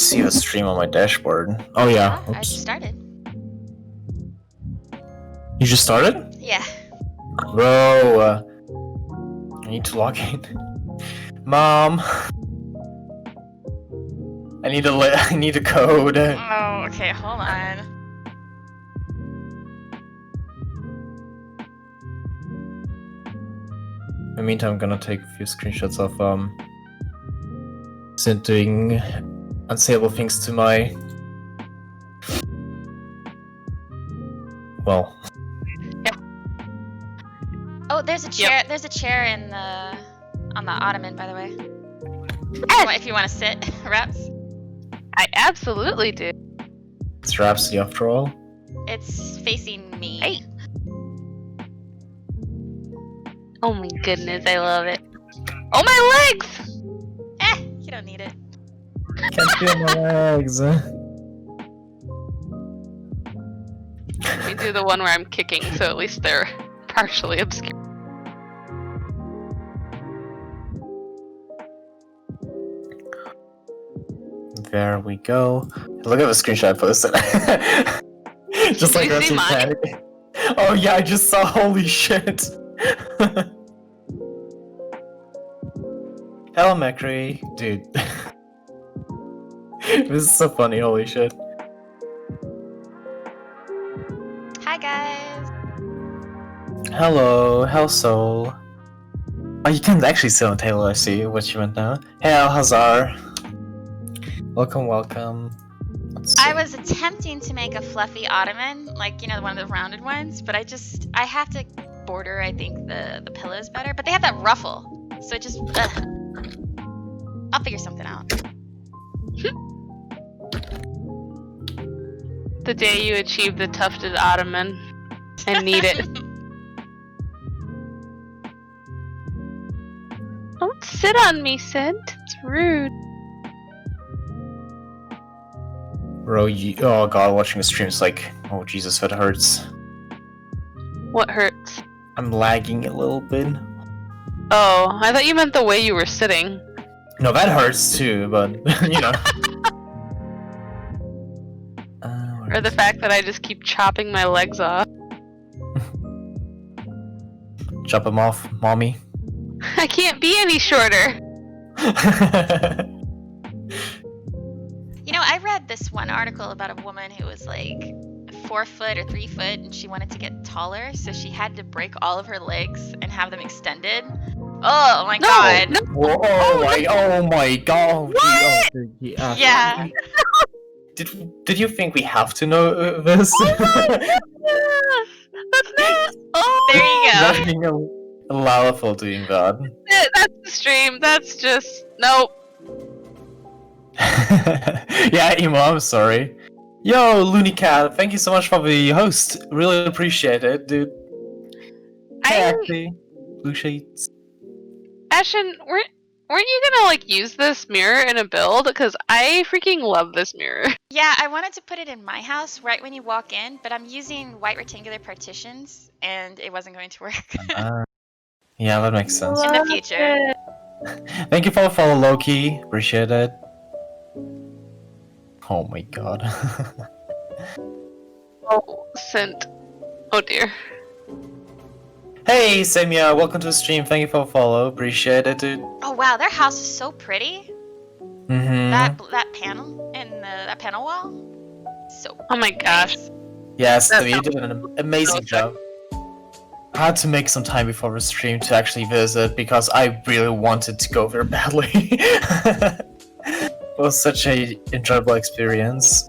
see the stream on my dashboard. Oh yeah. I just started. You just started? Yeah. Bro, I need to log in. Mom, I need a code. Oh, okay, hold on. In the meantime, I'm gonna take a few screenshots of Sid doing unsayable things to my. Well. Oh, there's a chair. There's a chair in the on the ottoman, by the way. If you want to sit, Raps. I absolutely do. It's Rhapsody after all. It's facing me. Hey. Oh my goodness, I love it. Oh, my legs! You don't need it. Can't feel my legs. Let me do the one where I'm kicking, so at least they're partially obscure. There we go. Look at the screenshot I posted. Just like Did you see mine? panicking. Oh yeah, I just saw. Holy shit. Hello, Macri. Dude. This is so funny. Holy shit. Hi, guys. Hello, Hellsoul. Oh, you can actually sit on the table. I see what you meant now. Hey, Alhazar. Welcome, welcome. I was attempting to make a fluffy ottoman, like, you know, one of the rounded ones, but I have to border, I think, the pillows better. But they have that ruffle, so it just, I'll figure something out. The day you achieve the tufted ottoman and need it. Don't sit on me, Sid. It's rude. Bro, oh god, watching the stream is like, oh Jesus, that hurts. What hurts? I'm lagging a little bit. Oh, I thought you meant the way you were sitting. No, that hurts too, but, you know. Or the fact that I just keep chopping my legs off. Chop them off, mommy. I can't be any shorter. You know, I read this one article about a woman who was like 4 foot or 3 foot, and she wanted to get taller, so she had to break all of her legs and have them extended. Oh my god! No. Whoa, oh my god! What? Yeah. Did you think we have to know this? Oh my goodness! That's not. Oh. There you go. Not being allowable doing that. That's the stream. That's just nope. Yeah, Emo, I'm sorry. Yo, Looney Cat, thank you so much for the host. Really appreciate it, dude. Hey, actually, Blue Shades. Ashen, weren't you gonna like use this mirror in a build? Because I freaking love this mirror. Yeah, I wanted to put it in my house right when you walk in, but I'm using white rectangular partitions, and it wasn't going to work. Yeah, that makes sense. In the future. Thank you for the follow, Loki. Appreciate it. Oh my god. Oh, sent. Oh dear. Hey, Samia, welcome to the stream. Thank you for the follow. Appreciate it, dude. Oh wow, their house is so pretty. Mm-hmm. That panel and that panel wall. So. Oh my gosh. Nice. Yes, That you did an amazing job. I had to make some time before the stream to actually visit because I really wanted to go there badly. It was such a enjoyable experience.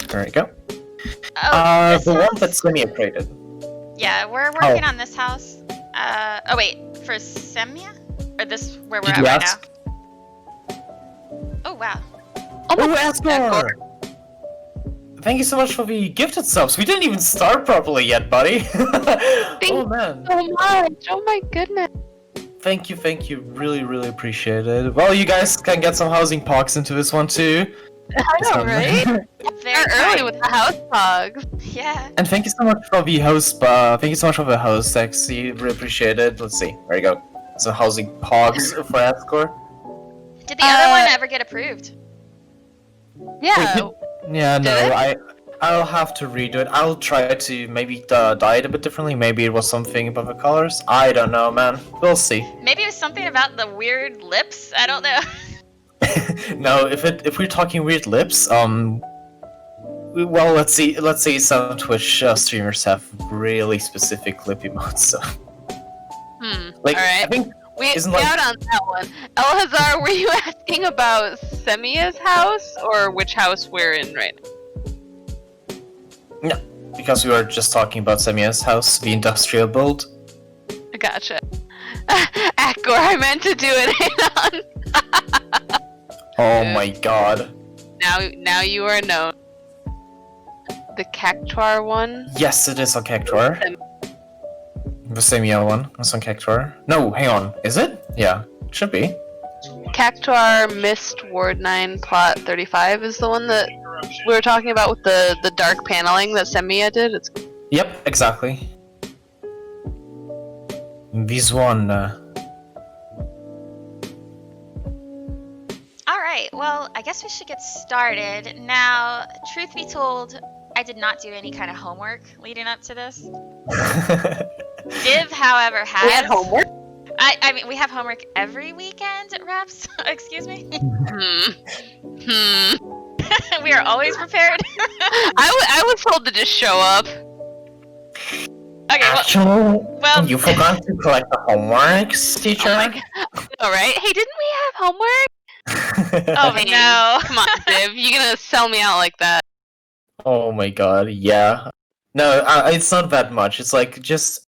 There we go. Oh, the one that Semia created. Yeah, we're working on this house. Oh wait, for Semia? Or this, where we're at right now? Oh wow. Oh, Asmore! Thank you so much for the gifted subs. We didn't even start properly yet, buddy. Oh man. So much. Oh my goodness. Thank you. Really, really appreciate it. Well, you guys can get some housing pox into this one too. I know, right? start early with the house dogs. Yeah. And thank you so much for the host, thank you so much for the host, Sexy. Really appreciate it. Let's see. There you go. So housing pogs for Ascor. Did the other one ever get approved? Yeah. Yeah, Did no, it? I'll have to redo it. I'll try to maybe dye it a bit differently. Maybe it was something about the colors. I don't know, man. We'll see. Maybe it was something about the weird lips. I don't know. No, if we're talking weird lips, well, let's see. Some Twitch streamers have really specific lip emotes. So, like, Alright. I think We isn't like out on that one. Elhazar, were you asking about Semia's house or which house we're in right now? no, because we were just talking about Semia's house, the industrial build. Gotcha. Akor, I meant to do it. Hang on. Oh my god. Now you are known. The Cactuar one. Yes, it is on Cactuar. The Semia one. That's on Cactuar. No, hang on. Is it? Yeah, it should be. Cactuar Mist Ward 9 Plot 35 is the one that we were talking about with the dark paneling that Semia did. It's Yep, exactly. This one. Alright, well, I guess we should get started. Now, truth be told, I did not do any kind of homework leading up to this. Div, however, has. we had homework. I mean, we have homework every weekend at Reps. Excuse me. We are always prepared. I was told to just show up. Okay, Actually, well, you forgot to collect the homeworks, teacher. Oh my god. Alright. Hey, didn't we have homework? oh Hey, no. Come on, Div. You gonna sell me out like that? Oh my god, yeah. No, it's not that much. It's like just,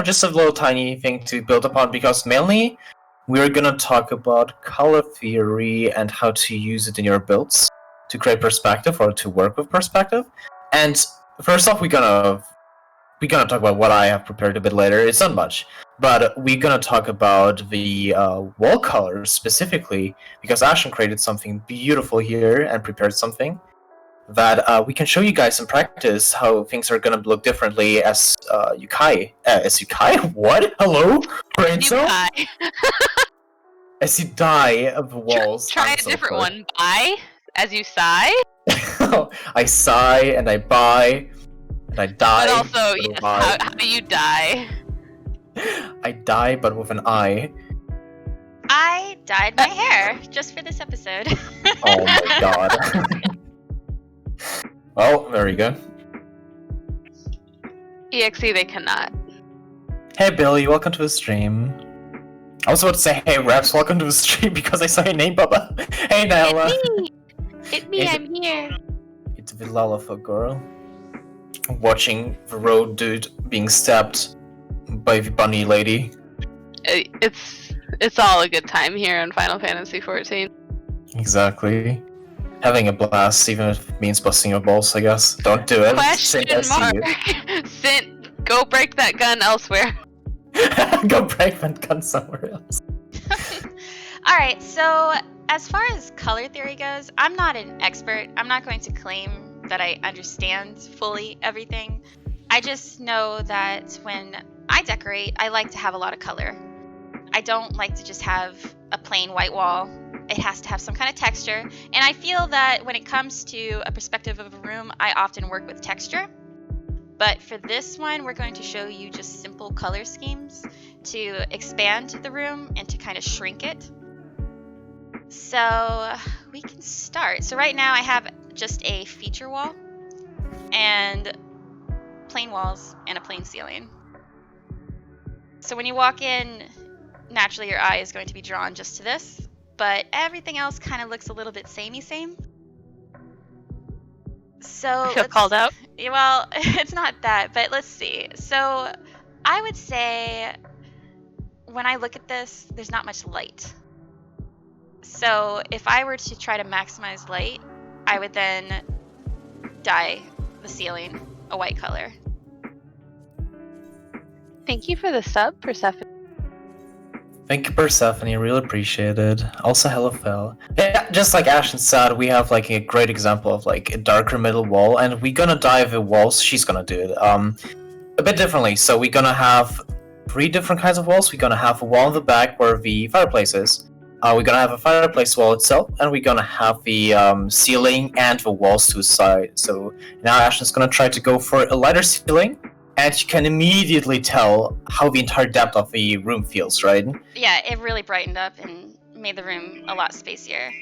just a little tiny thing to build upon because mainly we're gonna talk about color theory and how to use it in your builds to create perspective or to work with perspective. And first off, we're gonna talk about what I have prepared a bit later. It's not much, but we're gonna talk about the wall colors specifically because Ashen created something beautiful here and prepared something that we can show you guys in practice how things are gonna look differently as Yukai. As Yukai? What? Hello? Brain cell? Bye. As you die of the walls. Try I'm a so different sorry. one. Bye. As you sigh. I sigh and I buy and I die. But also, with a yes, Y. how do you die? I die, but with an I. I dyed my hair just for this episode. Oh my god. Well, very good. EXE, they cannot. Hey Billy, welcome to the stream. I was about to say, hey Reps, welcome to the stream because I saw your name, Bubba. Hey Nyla. It's me, Is I'm here. It's the Lalafa girl. Watching the road dude being stabbed by the bunny lady. It's all a good time here in Final Fantasy XIV. Exactly. Having a blast, even if it means busting your balls, I guess. Don't do it. Question Sint, I see mark. Sint, go break that gun elsewhere. you. Go break that gun somewhere else. Alright, so as far as color theory goes, I'm not an expert. I'm not going to claim that I understand fully everything. I just know that when I decorate, I like to have a lot of color. I don't like to just have a plain white wall. It has to have some kind of texture. And I feel that when it comes to a perspective of a room, I often work with texture. But for this one, we're going to show you just simple color schemes to expand the room and to kind of shrink it. So we can start. So right now I have just a feature wall and plain walls and a plain ceiling. So when you walk in, naturally your eye is going to be drawn just to this, but everything else kind of looks a little bit samey same. So I feel called out. well, it's not that, but let's see. So I would say when I look at this, there's not much light. So if I were to try to maximize light, I would then dye the ceiling a white color. Thank you for the sub, Persephone. Thank you, Persephone. Really appreciate it. Also, hello, Phil. Yeah, just like Ashen said, we have like a great example of like a darker middle wall, and we're gonna dive the walls. She's gonna do it a bit differently. So we're gonna have 3 different kinds of walls. We're gonna have a wall in the back where the fireplace is. We're gonna have a fireplace wall itself, and we're gonna have the ceiling and the walls to the side. So now Ashen's gonna try to go for a lighter ceiling, and you can immediately tell how the entire depth of the room feels, right? Yeah, it really brightened up and made the room a lot spacier.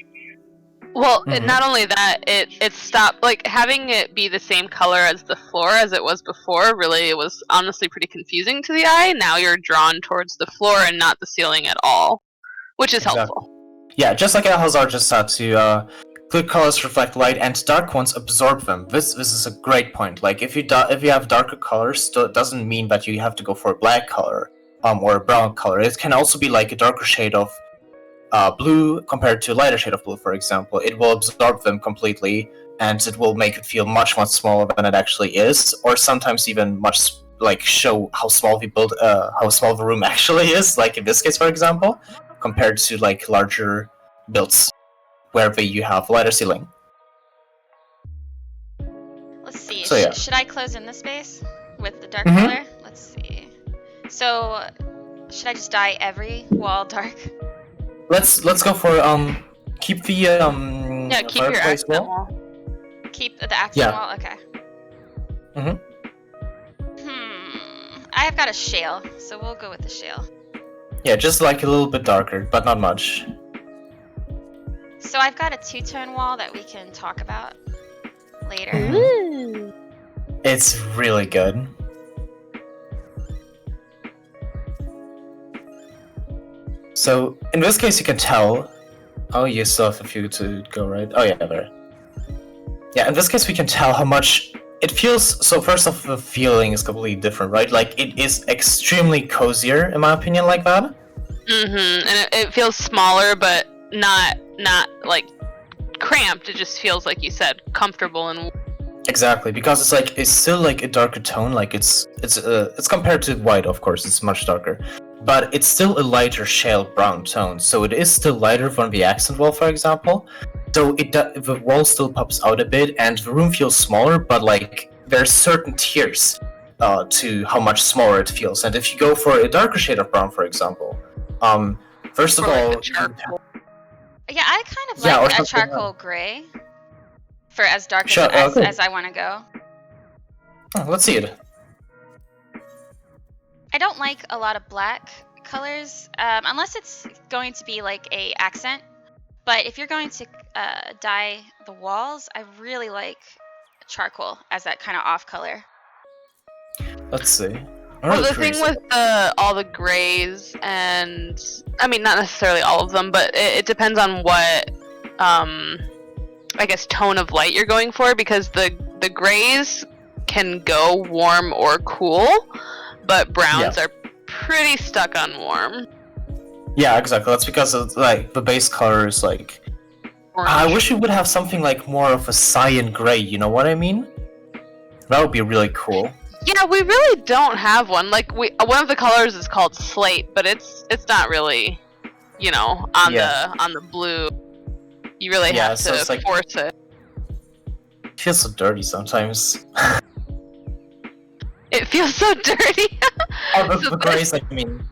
Well, Mhm. not only that, it stopped, like, having it be the same color as the floor as it was before, really, it was honestly pretty confusing to the eye. Now you're drawn towards the floor and not the ceiling at all, which is helpful. Yeah, just like Alhazar just said, to clear colors reflect light and dark ones absorb them. This is a great point. Like if you have darker colors, it doesn't mean that you have to go for a black color or a brown color. It can also be like a darker shade of blue compared to a lighter shade of blue, for example. It will absorb them completely, and it will make it feel much smaller than it actually is, or sometimes even much like show how small how small the room actually is. Like in this case, for example, compared to like larger builds where you have lighter ceiling. Let's see. So, yeah. Should I close in the space with the dark Mhm. color? Let's see. So, should I just dye every wall dark? Let's go for keep the Yeah, keep your fireplace accent wall. wall. Keep the accent Yeah. wall? Okay. Mhm. I have got a shale, so we'll go with the shale. Yeah, just like a little bit darker, but not much. So I've got a 2-tone wall that we can talk about later. Mhm. Ooh. It's really good. So in this case, you can tell. Oh, you still have a few to go, right? Oh yeah, there. Yeah, in this case, we can tell how much it feels. So first off, the feeling is completely different, right? Like it is extremely cozier, in my opinion, like that. And it feels smaller, but not like cramped. It just feels, like you said, comfortable and. Exactly, because it's still like a darker tone. Like it's compared to white, of course, it's much darker, but it's still a lighter shale brown tone. So it is still lighter than the accent wall, for example. So the wall still pops out a bit, and the room feels smaller. But like there's certain tiers to how much smaller it feels. And if you go for a darker shade of brown, for example, first of Or like all, a charcoal. Yeah, I kind of Yeah, or like a something charcoal gray for as dark Sure, okay. as I want to go. Let's see it. I don't like a lot of black colors unless it's going to be like a accent. But if you're going to dye the walls, I really like charcoal as that kind of off color. Let's see. Well, the thing with all the grays, and I mean, not necessarily all of them, but it depends on what, I guess, tone of light you're going for, because the grays can go warm or cool, but browns are pretty stuck on warm. Yeah, exactly. That's because of, like the base color is like. Orange. I wish it would have something like more of a cyan gray. You know what I mean? That would be really cool. Yeah, we really don't have one. Like one of the colors is called slate, but it's not really, on the blue. You really have so to it's like- force it. It feels so dirty sometimes. It feels so dirty. Oh, So the grays, I mean.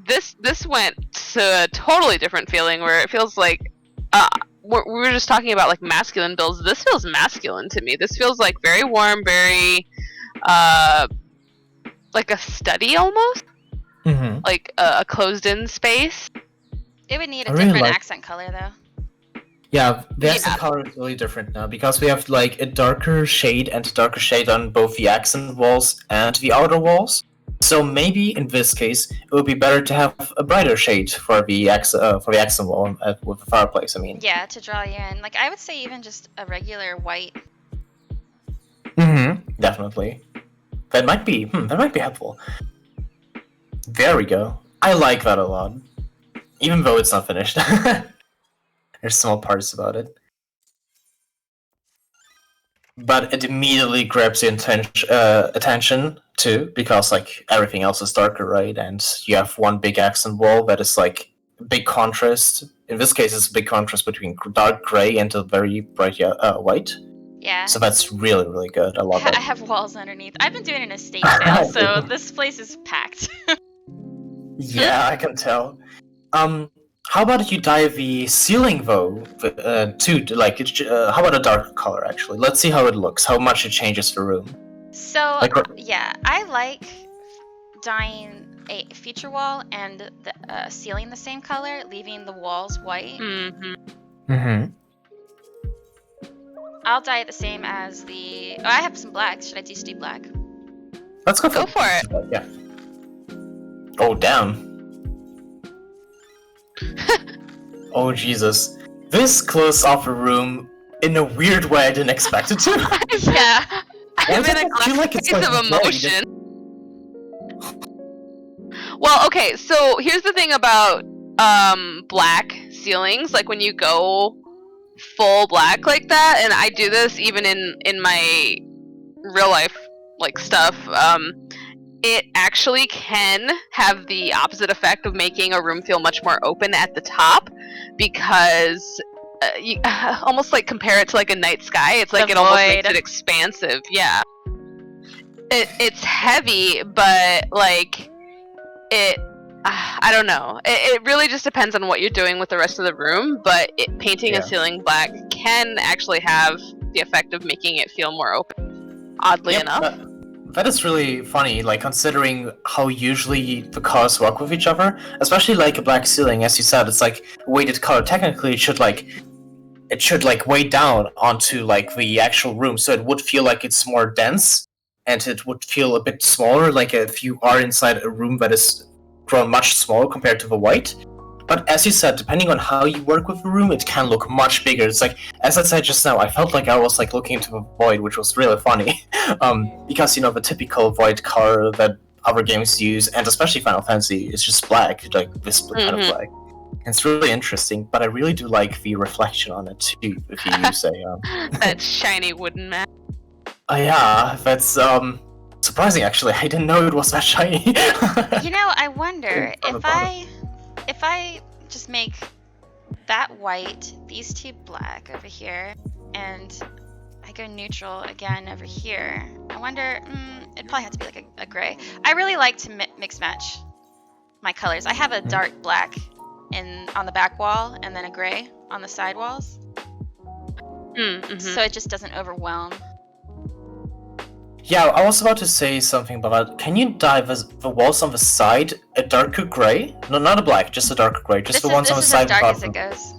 This went to a totally different feeling where it feels like we were just talking about like masculine builds. This feels masculine to me. This feels like very warm, very like a study almost, Mm-hmm. like a closed-in space. It would need a I really different like- accent color though. Yeah, the Yeah. accent color is really different now because we have like a darker shade and a darker shade on both the accent walls and the outer walls. So maybe in this case, it would be better to have a brighter shade for the accent wall with the fireplace. I mean. Yeah, to draw you in. Like I would say even just a regular white. Mm-hmm. Definitely. That might be helpful. There we go. I like that a lot. Even though it's not finished. There's small parts about it. but it immediately grabs your attention too, because like everything else is darker, right? And you have one big accent wall that is like a big contrast. In this case, it's a big contrast between dark gray and a very bright white. Yeah. So that's really, really good. I love I it. have walls underneath. I've been doing an estate sale, so this place is packed. Yeah, I can tell. How about you dye the ceiling though, too? Like, how about a dark color actually? Let's see how it looks. How much it changes the room. So Like, yeah, I like dyeing a feature wall and the ceiling the same color, leaving the walls white. Mm-hmm. I'll dye it the same as the. Oh, I have some black. Should I just do black? Let's go Go for it. Yeah. Oh damn. Oh Jesus. This close off a room in a weird way I didn't expect it to. Yeah. Why I'm does in a it feel like it's place like of void? emotion. Well, okay, so here's the thing about black ceilings. Like when you go full black like that, and I do this even in my real life like stuff, it actually can have the opposite effect of making a room feel much more open at the top, because you almost like compare it to like a night sky. It's like The it almost void. makes it expansive. Yeah. It's heavy, but like it. I don't know. It really just depends on what you're doing with the rest of the room. But painting a ceiling black can actually have the effect of making it feel more open. Oddly enough. That is really funny, like considering how usually the colors work with each other. Especially like a black ceiling, as you said, it's like a weighted color. Technically, it should weigh down onto like the actual room, so it would feel like it's more dense, and it would feel a bit smaller, like if you are inside a room that is grown much smaller compared to the white. But as you said, depending on how you work with the room, it can look much bigger. It's like, as I said just now, I felt like I was like looking into the void, which was really funny. Because the typical void color that other games use, and especially Final Fantasy, is just black, like this kind of black. And it's really interesting, but I really do like the reflection on it too, if you use a that shiny wooden mat. Oh yeah, that's surprising actually. I didn't know it was that shiny. I wonder if I just make that white, these two black over here, and I go neutral again over here. I wonder, it'd probably have to be like a gray. I really like to mix match my colors. I have a dark black on the back wall, and then a gray on the side walls. So it just doesn't overwhelm. Yeah, I was about to say something about that. Can you dye the walls on the side a darker gray? No, not a black, just a darker gray. Just the ones on the side. This is as dark as it goes.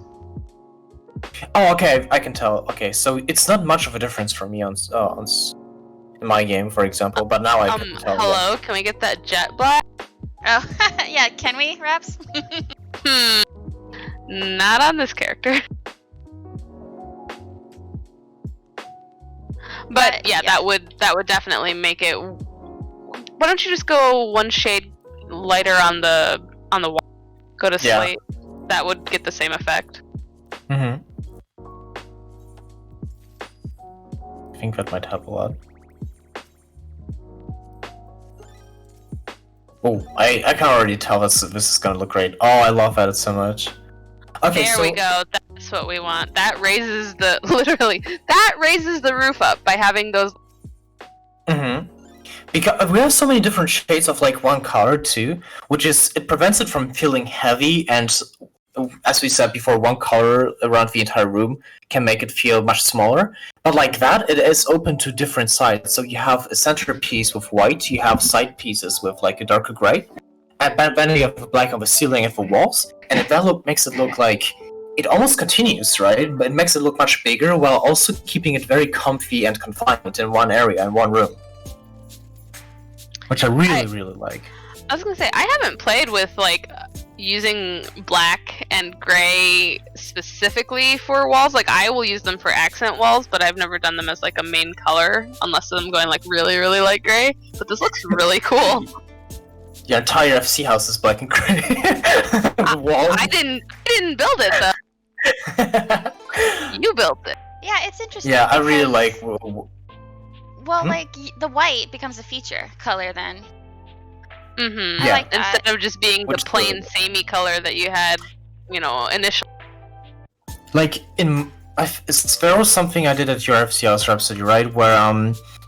Oh, okay, I can tell. Okay, so it's not much of a difference for me in my game, for example. But now I can tell. Hello, Yeah. can we get that jet black? Oh, yeah. Can we, Raps? Not on this character. But yeah, that would definitely make it. Why don't you just go one shade lighter on the wall? Go to slate. That would get the same effect. I think that might help a lot. Oh, I can already tell this is gonna look great. Oh, I love that so much. Okay, there we go. That's what we want. That raises the raises the roof up by having those. Because we have so many different shades of like one color too, it prevents it from feeling heavy, and as we said before, one color around the entire room can make it feel much smaller. But like that, it is open to different sides. So you have a centerpiece with white, you have side pieces with like a darker gray, and then you have black on the ceiling and the walls, and that makes it look like it almost continues, right? But it makes it look much bigger while also keeping it very comfy and confined in one area, in one room. Which I really like. I was gonna say, I haven't played with like using black and gray specifically for walls. Like I will use them for accent walls, but I've never done them as like a main color unless I'm going like really light gray. But this looks really cool. Your entire FC house is black and gray. The walls. I didn't build it though. You built it. Yeah, it's interesting. Yeah, I really because- like. Well, Hmm? like the white becomes a feature color then. Mm-hmm. I Yeah. like that. Instead of just being Which the plain samey color that you had, initially. Like there was something I did at your FCS Rhapsody, right? Where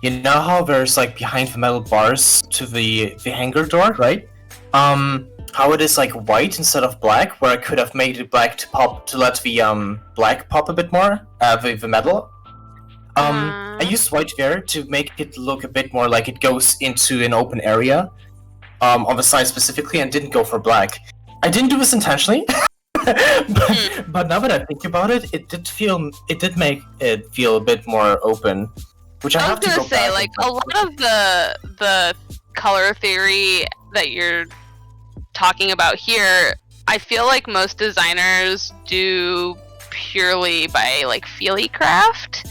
you know how there's like behind the metal bars to the hangar door, right? How it is like white instead of black, where I could have made it black to let the black pop a bit more, the metal. I used white there to make it look a bit more like it goes into an open area, on the side specifically, and didn't go for black. I didn't do this intentionally. but now that I think about it, it did make it feel a bit more open, which I I have was to gonna go say, back like, and a lot of the color theory that you're talking about here, I feel like most designers do purely by like feely craft.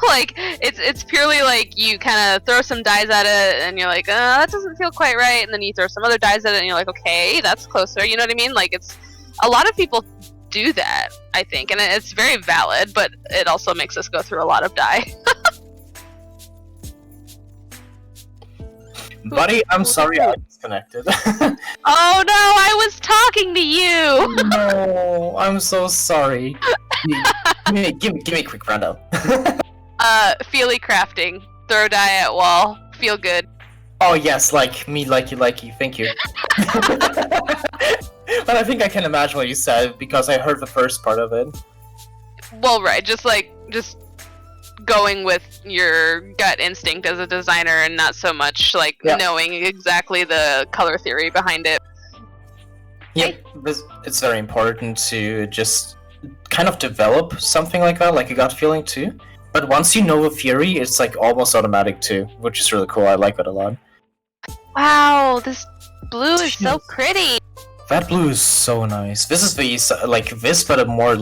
Like it's purely like you kind of throw some dyes at it and you're like, that doesn't feel quite right, and then you throw some other dyes at it and you're like, okay, that's closer. You know what I mean? Like, it's a lot of people do that, I think, and it's very valid, but it also makes us go through a lot of dye. Buddy, I'm sorry I disconnected. Oh no, I was talking to you. No, I'm so sorry. Give me a quick rundown. Feely crafting, throw dye at wall, feel good. Oh yes, like me, like you, thank you. But I think I can imagine what you said because I heard the first part of it. Well, right, just going with your gut instinct as a designer and not so much like knowing exactly the color theory behind it. Yeah, it's very important to just kind of develop something like that, like a gut feeling too. But once you know the theory, it's like almost automatic too, which is really cool. I like it a lot. Wow, this blue is so pretty. That blue is so nice. This is this, but a more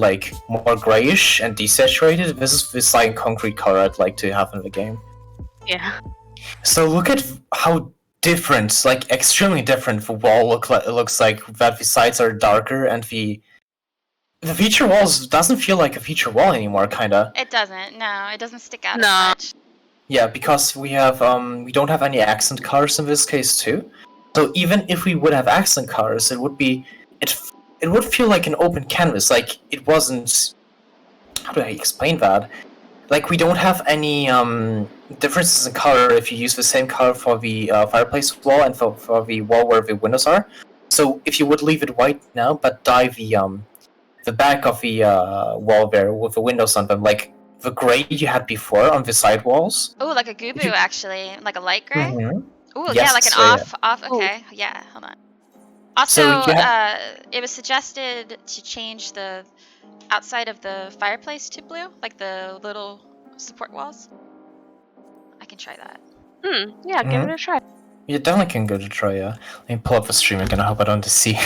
grayish and desaturated. This is the cyan concrete color I'd like to have in the game. Yeah. So look at how different, like extremely different, the wall looks like. That the sides are darker and the feature walls doesn't feel like a feature wall anymore, kinda. It doesn't. No, it doesn't stick out No. as much. Yeah, because we don't have any accent colors in this case too. So even if we would have accent colors, it would feel like an open canvas. Like it wasn't. How do I explain that? Like we don't have any differences in color if you use the same color for the fireplace wall and for the wall where the windows are. So if you would leave it white now, but dye the back of the wall there with the windows on them, like the gray you had before on the side walls. Oh, like a gubu actually, like a light gray. Mm-hmm. Ooh, Yes, yeah, like an so, off. Okay, yeah. Hold on. Also, So, it was suggested to change the outside of the fireplace to blue, like the little support walls. I can try that. Yeah, give it a try. You definitely can go to try. Yeah, let me pull up the stream again. I hope I don't see.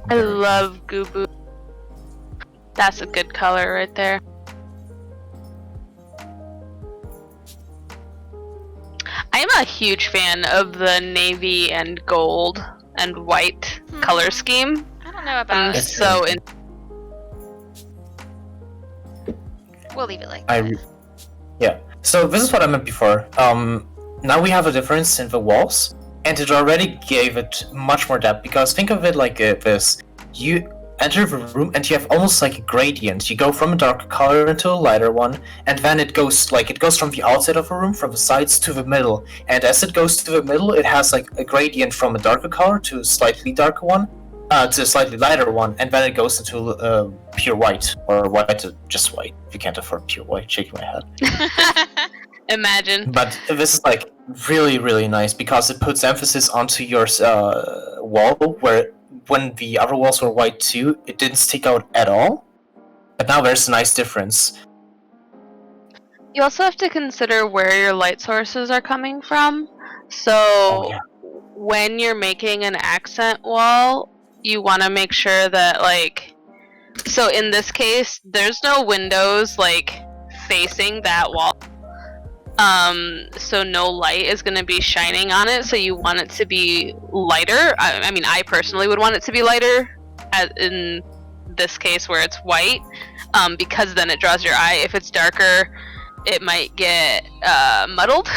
I love Gubu. That's a good color right there. I am a huge fan of the navy and gold and white color scheme. I don't know about. We'll leave it like that. Yeah. So this is what I meant before. Now we have a difference in the walls, and it already gave it much more depth. Because think of it like this: you enter the room, and you have almost like a gradient. You go from a darker color into a lighter one, and then it goes from the outside of a room, from the sides to the middle. And as it goes to the middle, it has like a gradient from a darker color to a slightly darker one, to a slightly lighter one, and then it goes into pure white, or white, just white. If you can't afford pure white, shaking my head. Imagine. But this is like really, really nice because it puts emphasis onto your wall, where when the other walls were white too, it didn't stick out at all. But now there's a nice difference. You also have to consider where your light sources are coming from. So when you're making an accent wall, you want to make sure that so in this case, there's no windows facing that wall. So no light is going to be shining on it, so you want it to be lighter. I mean, I personally would want it to be lighter, as in this case where it's white, because then it draws your eye. If it's darker, it might get muddled,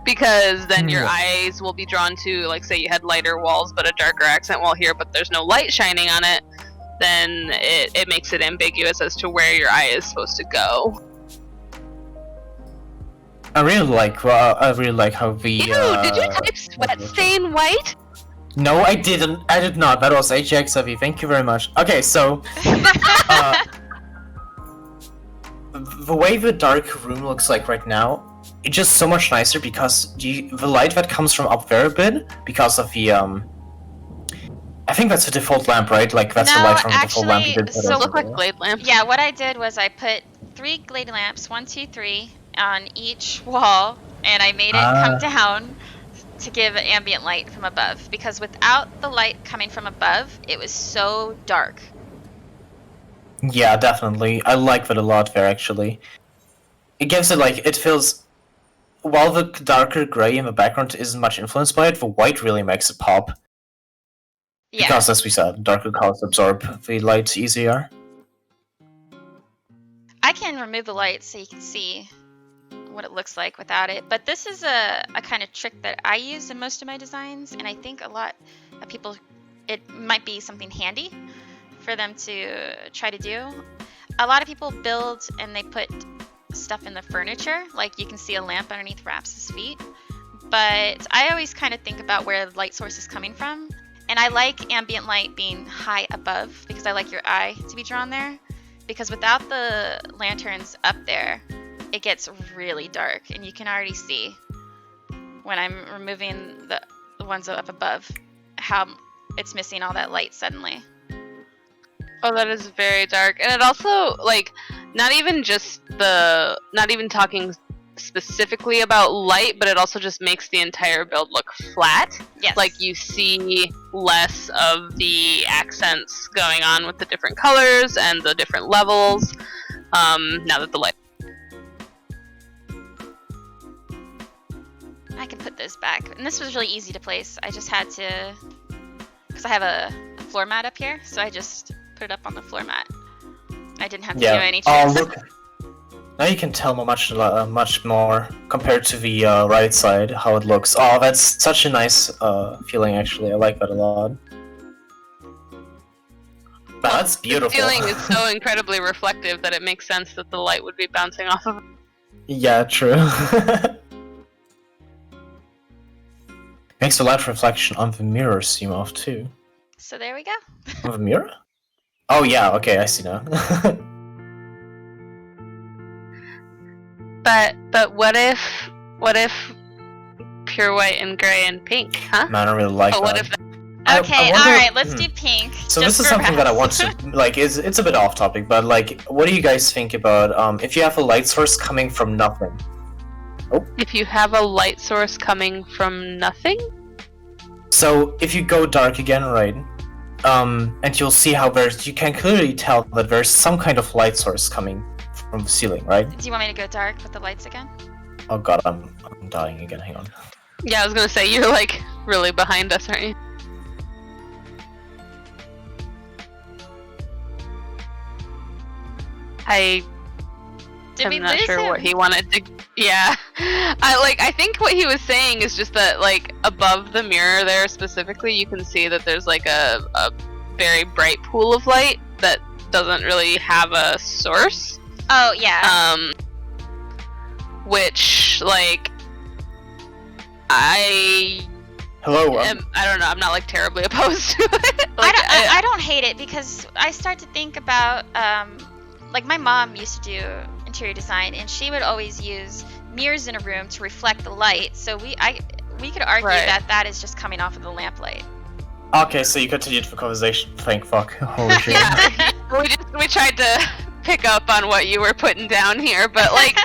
because then your eyes will be drawn to, like, say you had lighter walls but a darker accent wall here, but there's no light shining on it, then it makes it ambiguous as to where your eye is supposed to go. I really like how the. Ew, did you type sweat stain white? No, I didn't. I did not. That was HGXIV. Thank you very much. Okay, so the way the dark room looks like right now, it's just so much nicer because the light that comes from up there a bit, because of the I think that's the default lamp, right? Like that's the light from the default lamp. You did put so over look like there. glade lamp. Yeah, what I did was I put 3 glade lamps, 1, 2, 3, on each wall, and I made it come down to give ambient light from above, because without the light coming from above, it was so dark. Yeah, definitely. I like that a lot there, actually. It gives it, like, it feels... While the darker gray in the background isn't much influenced by it, the white really makes it pop. Yeah. Because, as we said, darker colors absorb the light easier. I can remove the light so you can see what it looks like without it, but this is a kind of trick that I use in most of my designs, and I think a lot of people, it might be something handy for them to try to do. A lot of people build and they put stuff in the furniture, like you can see a lamp underneath Raps' feet, but I always kind of think about where the light source is coming from, and I like ambient light being high above because I like your eye to be drawn there, because without the lanterns up there, it gets really dark, and you can already see when I'm removing the ones up above how it's missing all that light suddenly. Oh, that is very dark. And it also, like, not even talking specifically about light, but it also just makes the entire build look flat. Yes. Like, you see less of the accents going on with the different colors and the different levels, now that the light... I can put this back, and this was really easy to place. I just had to, because I have a floor mat up here, so I just put it up on the floor mat. I didn't have to do any tricks. Oh, look. Now you can tell much more compared to the right side how it looks. Oh, that's such a nice feeling. Actually, I like that a lot. Wow, that's beautiful. The feeling is so incredibly reflective that it makes sense that the light would be bouncing off of it. Yeah, true. Makes a light reflection on the mirror seem off too. So there we go. On the mirror? Oh yeah, okay, I see now. But what if pure white and gray and pink, huh? Man, I really like But what that. if Okay, I wonder- alright, let's do pink. So just this is for something that I want reps. to like. It's a bit off topic, but like, what do you guys think about if you have a light source coming from nothing? if you have a light source coming from nothing? So if you go dark again, right? And you'll see how you can clearly tell that there's some kind of light source coming from the ceiling, right? Do you want me to go dark with the lights again? Oh god, I'm dying again. Hang on. Yeah, I was gonna say, you're like really behind us, aren't you? Did we I'm not lose sure him? what he wanted to. Yeah, I think what he was saying is just that, like, above the mirror there specifically, you can see that there's like a very bright pool of light that doesn't really have a source. Oh yeah. Which, like, I Hello. don't know. I'm not like terribly opposed to it. Like, I don't hate it, because I start to think about like my mom used to do interior design, and she would always use mirrors in a room to reflect the light. So we could argue Right. that is just coming off of the lamplight. Okay, so you continued the conversation. Thank fuck. Holy shit. yeah, we tried to pick up on what you were putting down here, but like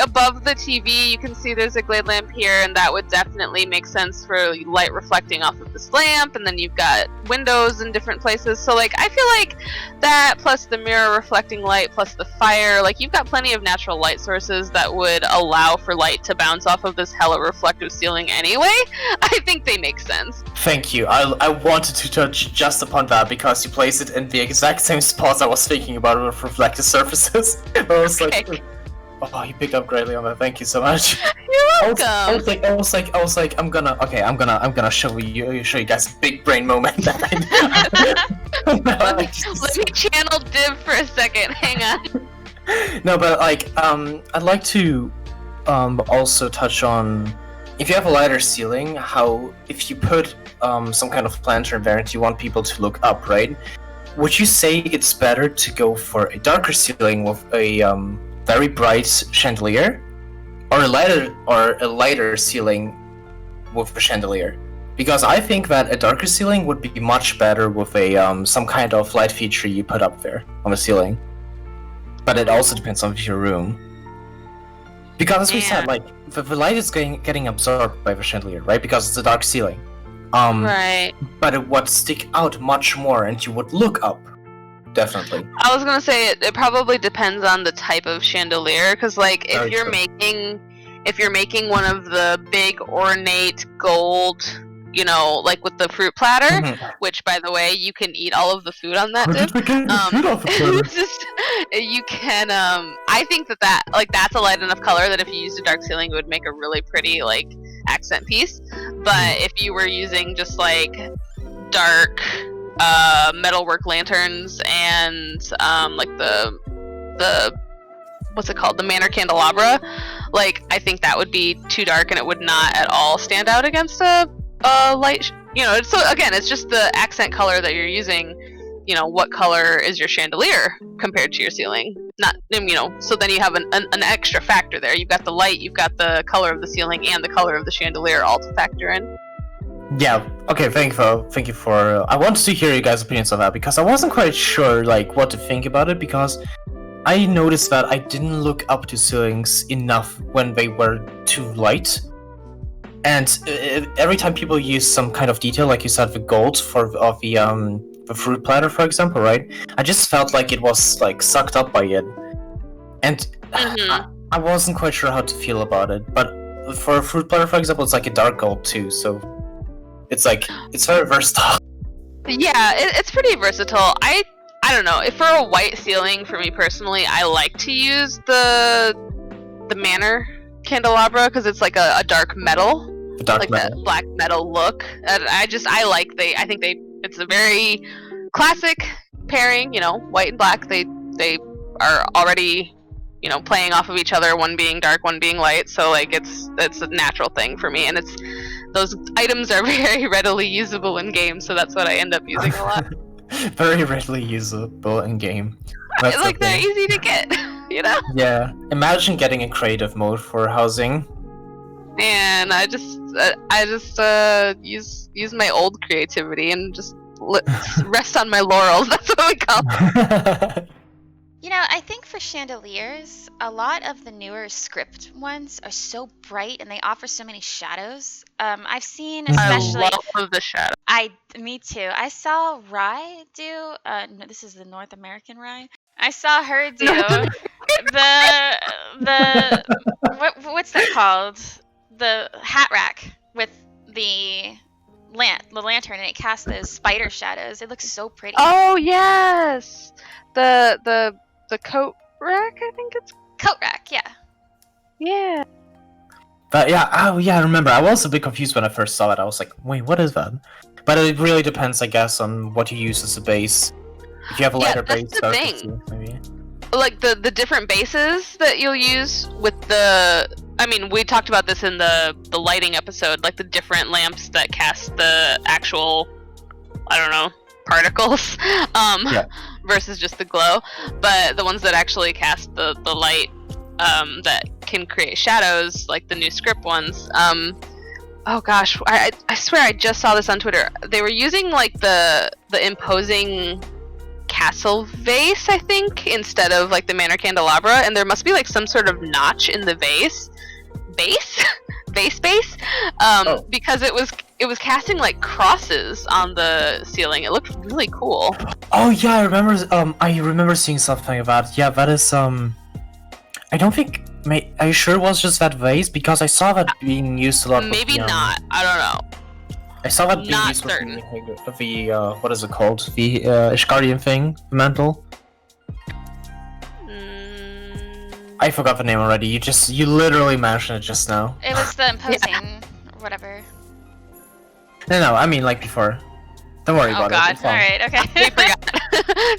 above the TV, you can see there's a glade lamp here, and that would definitely make sense for light reflecting off of this lamp. And then you've got windows in different places. So like I feel like that plus the mirror reflecting light plus the fire, like you've got plenty of natural light sources that would allow for light to bounce off of this hella reflective ceiling anyway. I think they make sense. Thank you. I wanted to touch just upon that because you place it in the exact same spots I was thinking about with reflective surfaces. I was like, oh, you picked up greatly on that. Thank you so much. You're welcome. I was like, I'm gonna show you guys a big brain moment. Let me channel Div for a second. Hang on. No, but like, I'd like to also touch on, if you have a lighter ceiling, how if you put some kind of lantern there and you want people to look up, right? Would you say it's better to go for a darker ceiling with a very bright chandelier, or a lighter ceiling with a chandelier? Because I think that a darker ceiling would be much better with a some kind of light feature you put up there on the ceiling. But it also depends on your room. Because as we said, like the light is getting absorbed by the chandelier, right? Because it's a dark ceiling. Right. But it would stick out much more, and you would look up. Definitely. I was gonna say it probably depends on the type of chandelier, because like if you're making one of the big ornate gold, you know, like with the fruit platter, which by the way you can eat all of the food on that dip. You can I think that like that's a light enough color that if you used a dark ceiling it would make a really pretty like accent piece. But if you were using just like dark metalwork lanterns and like the what's it called, the manor candelabra, like I think that would be too dark and it would not at all stand out against a light, you know. So again, it's just the accent color that you're using. You know, what color is your chandelier compared to your ceiling? Not, you know, so then you have an extra factor there. You've got the light, you've got the color of the ceiling, and the color of the chandelier all to factor in. Yeah. Okay. Thank you for. I wanted to hear you guys' opinions on that because I wasn't quite sure like what to think about it, because I noticed that I didn't look up to ceilings enough when they were too light. And every time people use some kind of detail, like you said, the gold of the fruit platter, for example, right? I just felt like it was like sucked up by it, and I wasn't quite sure how to feel about it. But for a fruit platter, for example, it's like a dark gold too, so it's like it's very versatile. Yeah, it's pretty versatile. I don't know, if for a white ceiling, for me personally, I like to use the manor candelabra because it's like a dark metal, like that black metal look. And I think it's a very classic pairing, you know, white and black. They are already, you know, playing off of each other, one being dark, one being light. So like it's a natural thing for me, and those items are very readily usable in game, so that's what I end up using a lot. Very readily usable in game. That's like they're easy to get, you know? Yeah. Imagine getting a creative mode for housing. And I just use my old creativity and just rest on my laurels. That's what we call it. You know, I think for chandeliers, a lot of the newer script ones are so bright and they offer so many shadows. I've seen, especially. I love the shadow. Me too. I saw Rye do. No, this is the North American Rye. I saw her do the what's that called? The hat rack with the lantern, and it casts those spider shadows. It looks so pretty. Oh yes, the coat rack. I think it's coat rack. Yeah. Yeah. But yeah, I remember. I was a bit confused when I first saw it. I was like, wait, what is that? But it really depends, I guess, on what you use as a base. If you have a lighter base, that's the thing. Maybe. Like the different bases that you'll use with the. I mean, we talked about this in the lighting episode, like the different lamps that cast the actual, I don't know, particles, versus just the glow. But the ones that actually cast the light, that can create shadows, like the new script ones. Oh gosh, I swear I just saw this on Twitter. They were using like the imposing castle vase, I think, instead of like the manor candelabra, and there must be like some sort of notch in the vase, because it was casting like crosses on the ceiling. It looked really cool. Oh yeah, I remember seeing something about. Yeah, that is I don't think. Are you sure it was just that vase? Because I saw that being used a lot. Maybe with the, not. I don't know. I saw that being Not used certain. with the what is it called? The Ishgardian thing, the mantle. I forgot the name already. You literally mentioned it just now. It was the imposing, or whatever. No, I mean like before. Don't worry Oh about god, it. It's fine. alright, okay. I forgot.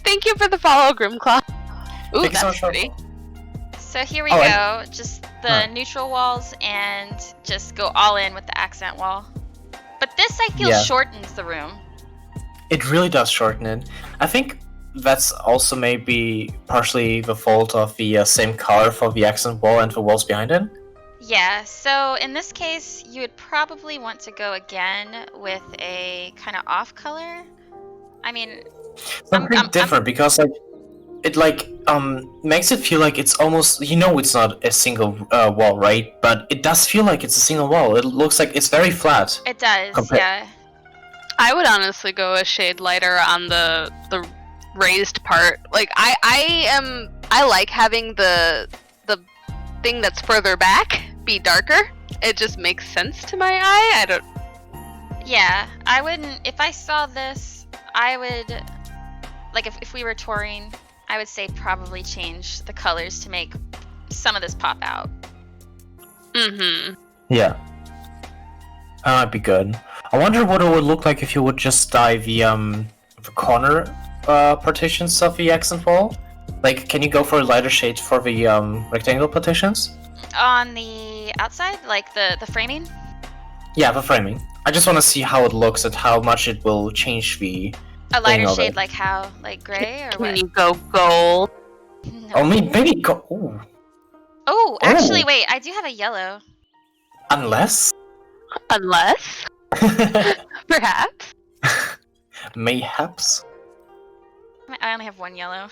Thank you for the follow, Grimclaw. Ooh, Thank you so that's much. pretty. So here we Oh, go, just the neutral walls and just go all in with the accent wall. But this I feel Yeah. shortens the room. It really does shorten it. I think that's also maybe partially the fault of the same color for the accent wall and the walls behind it. Yeah, so in this case, you would probably want to go again with a kind of off color. I mean, Something different because like it makes it feel like it's almost it's not a single wall, right? But it does feel like it's a single wall. It looks like it's very flat. it does, Compare- yeah. I would honestly go a shade lighter on the raised part. Like I like having the thing that's further back be darker. It just makes sense to my eye. I don't. Yeah, I wouldn't, if I saw this, I would, like if we were touring, I would say probably change the colors to make some of this pop out. Mm-hmm. Yeah. That might be good. I wonder what it would look like if you would just dye the corner partitions of the accent wall. Like, can you go for a lighter shade for the rectangle partitions? On the outside, like the framing? Yeah, the framing. I just want to see how it looks and how much it will change the. A lighter of shade, it. like how? Like gray or Can what? you go gold? No. Oh, maybe go. Ooh. Oh, actually, Oh. wait, I do have a yellow. Unless. Unless, perhaps. Mayhaps. I only have one yellow.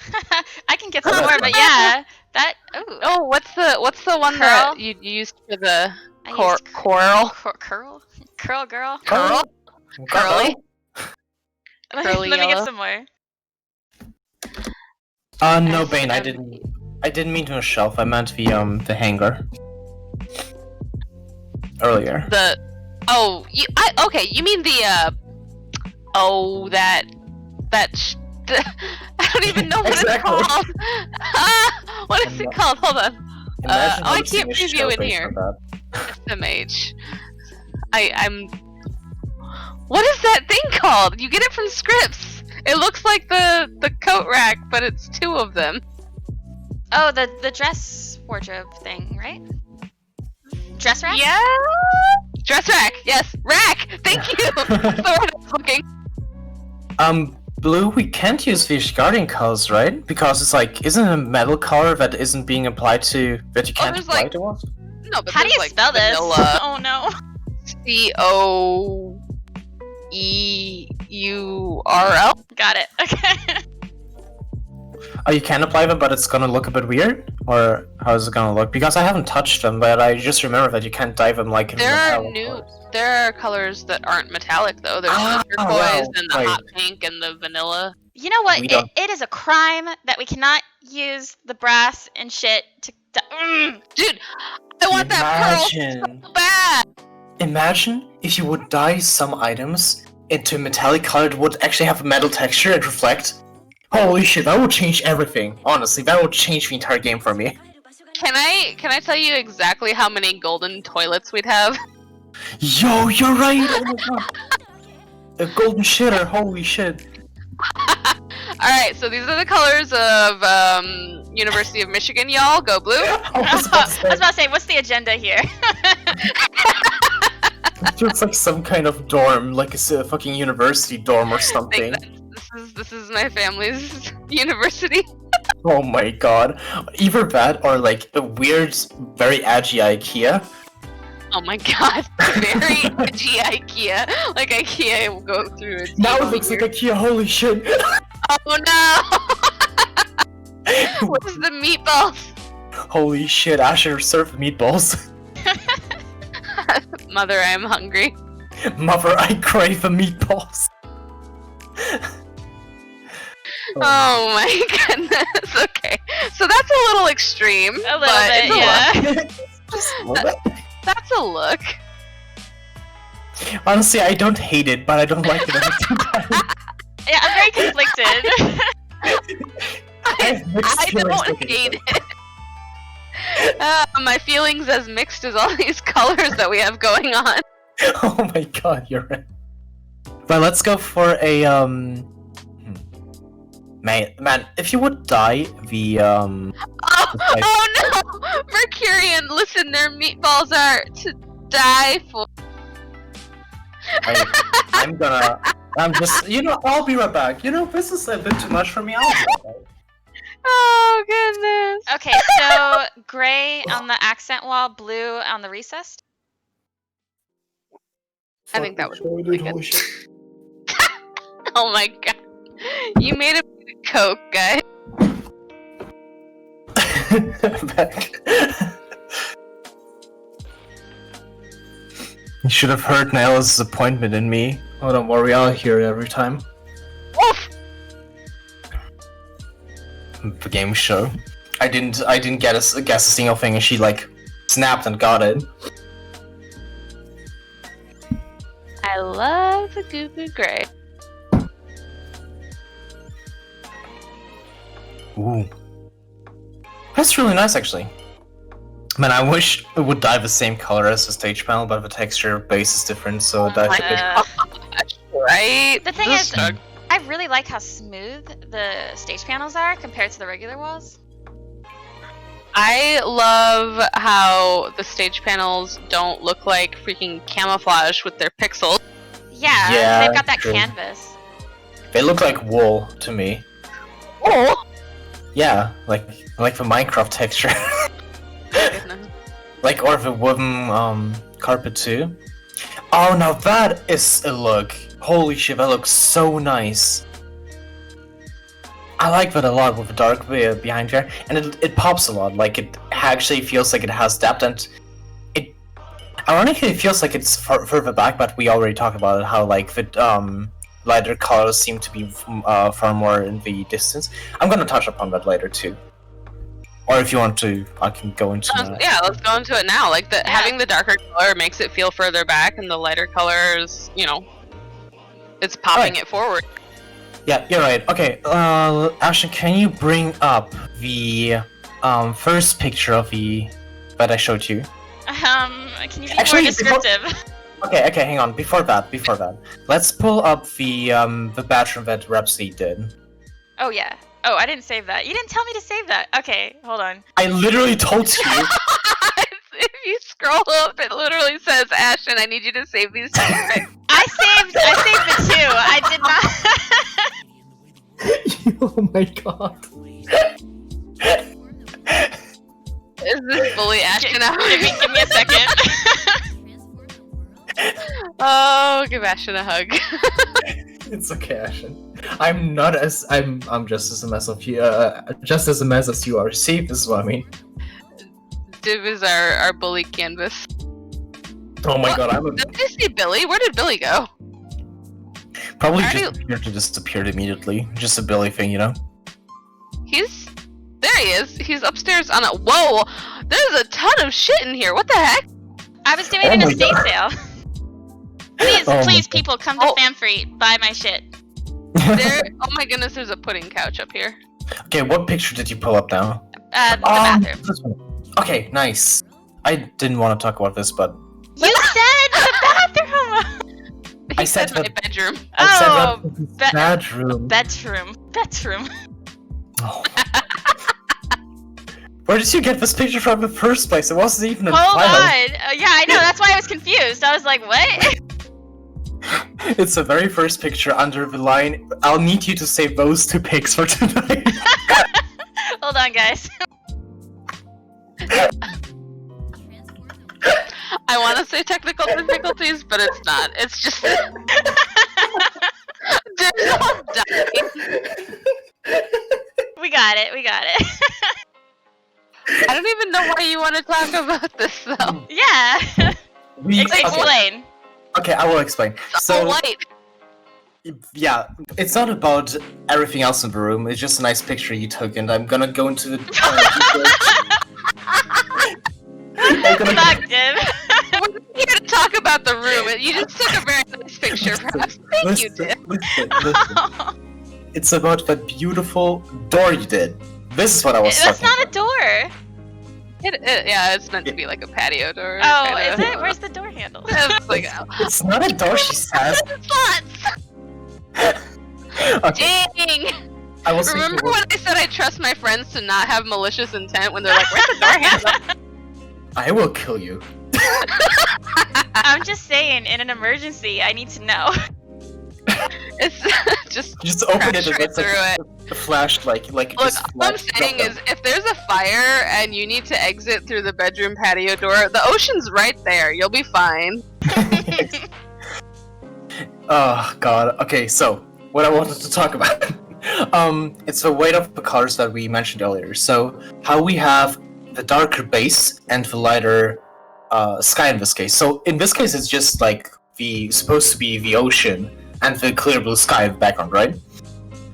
I can get some Oh, more, that's but fine. yeah, that. Ooh. Oh, what's the one Curl? that you used for the I coral? used curl girl. Curl? Curly? Curly Let me get yellow. some more. No, Bane. I didn't mean to a shelf. I meant the hanger. Earlier. Okay, you mean the I don't even know what Exactly. it's called. What is it called? Hold on. Imagine I hosting can't a preview show in based here. on that. SMH. I'm. What is that thing called? You get it from Scripps. It looks like the coat rack, but it's two of them. Oh, the dress wardrobe thing, right? Dress rack? Yeah. Dress rack. Yes, rack. Thank you. That's the word I was looking. Blue, we can't use the Guardian colors, right? Because it's like, isn't it a metal color that isn't being applied to, that you can't there's, apply like- to us? No, but How do there's, you like, spell this? vanilla. Oh no. COEURL. Got it. Okay. Oh, you can apply them, but it's gonna look a bit weird? Or how is it gonna look? Because I haven't touched them, but I just remember that you can't dye them like in There are metallic new. colors. There are colors that aren't metallic though. There's Ah, the turquoise well, and the right. hot pink and the vanilla. You know what? We don't- It is a crime that we cannot use the brass and shit to. Dude, I want that Imagine, pearl so bad. imagine if you would dye some items into a metallic color that would actually have a metal texture and reflect. Holy shit, that would change everything. Honestly, that would change the entire game for me. Can I tell you exactly how many golden toilets we'd have? Yo, you're right! Oh my god. A golden shitter, holy shit. Alright, so these are the colors of University of Michigan, y'all. Go blue. I was about to say, I was about to say, what's the agenda here? it looks like some kind of dorm, like a fucking university dorm or something. This is my family's university. Oh my god. Either that or like a weird, very edgy IKEA. Oh my god, very edgy IKEA. Like IKEA will go through its Now it evil looks like year. IKEA, holy shit. Oh no! Where's the meatballs? Holy shit, Asher served meatballs. Mother, I am hungry. Mother, I crave the meatballs. Oh my goodness. Okay, so that's a little extreme. A little but bit, it's a yeah. look. Just a little bit. That's a look. Honestly, I don't hate it, but I don't like it at the same time. Yeah, I'm very conflicted. I have mixed I feelings don't looking at hate it. it. My feelings as mixed as all these colors that we have going on. Oh my god, you're right. But let's go for a Man, if you would dye the Oh no! Mercurian, listen, their meatballs are to die for. I'm just, I'll be right back. This is a bit too much for me. I'll be right back. Oh goodness. Okay, so gray on the accent wall, blue on the recessed. I think that would Fuck, be holy good. shit. Oh my god. You made a Coke, guy. Back. You should have heard Niall's disappointment in me. Oh, don't worry, I'll hear it every time. Oof. The game show. I didn't guess a single thing, and she snapped and got it. I love the goopy gray. Ooh. That's really nice, actually. Man, I wish it would dye the same color as the stage panel, but the texture base is different, so it dyes a bit. Right? The thing This- is, I really like how smooth the stage panels are compared to the regular walls. I love how the stage panels don't look like freaking camouflage with their pixels. Yeah, they've got that true. canvas. They look like wool to me. Oh! Yeah, like the Minecraft texture. Goodness. Or the wooden carpet too. Oh, now that is a look. Holy shit, that looks so nice. I like that a lot with the dark behind there, and it pops a lot. It actually feels like it has depth, and it ironically feels like it's further back. But we already talked about it, how the lighter colors seem to be far more in the distance. I'm gonna touch upon that later too. Or if you want to, I can go into that. Yeah, let's go into it now. Having the darker color makes it feel further back, and the lighter colors, it's popping it forward. Yeah, you're right. Okay, Ashen, can you bring up the first picture of that I showed you? Can you be Actually, more descriptive? Okay, hang on. Before that, let's pull up the bathroom that Rhapsody did. Oh yeah. Oh, I didn't save that. You didn't tell me to save that. Okay, hold on. I literally told you. If you scroll up, it literally says, Ashen, I need you to save these two pics. I saved the two. I did not. Oh my god. Is this bully Ashen out? Give me a second. Oh, give Ashen a hug. It's okay, Ashen. I'm just as a mess of you. Just as a mess as you are. See, this is what I mean. Div is our bully canvas. Oh my god, Did you see Billy? Where did Billy go? probably disappeared immediately. Just a Billy thing, There he is. He's upstairs on a. Whoa! There's a ton of shit in here. What the heck? I was doing an my estate God. sale. Please, Oh my please, God. people, come to Famfree, buy my shit. Oh my goodness, there's a pudding couch up here. Okay, what picture did you pull up now? The bathroom. This one. Okay, nice. I didn't want to talk about this, but You said the bathroom. He I said my that- bedroom. I said Oh, that bedroom. bedroom. Oh. Where did you get this picture from in the first place? It wasn't even a Hold file. on. Yeah, I know. That's why I was confused. I was like, what? It's the very first picture under the line. I'll need you to save those two pics for tonight. Hold on, guys. I want to say technical difficulties, but it's not. It's just. Div's all dying. got it. We got it. I don't even know why you want to talk about this though. Yeah. Explain. Okay, I will explain. It's all white. Yeah, it's not about everything else in the room. It's just a nice picture you took, and I'm gonna go into the. Fuck, Div. We're here to talk about the room. You just took a very nice picture for us. Thank you, Tim. Listen. It's about that beautiful door you did. This is what I was That's talking not a door. Yeah, it's meant to be like a patio door. Oh, kinda. is it? Where's the door handle? It's like, It's not a door, she says. Okay, dang! I was Remember when I said I trust my friends to not have malicious intent when they're like, where's the door handle? I will kill you. I'm just saying, in an emergency, I need to know. It's just open it crash and right it's through like it. a flash, like Look, just all I'm flash saying is, if there's a fire and you need to exit through the bedroom patio door, the ocean's right there. You'll be fine. Oh god. Okay, so what I wanted to talk about, it's the weight of the colors that we mentioned earlier. So how we have the darker base and the lighter sky in this case. So in this case, it's just like supposed to be the ocean and the clear blue sky in the background, right?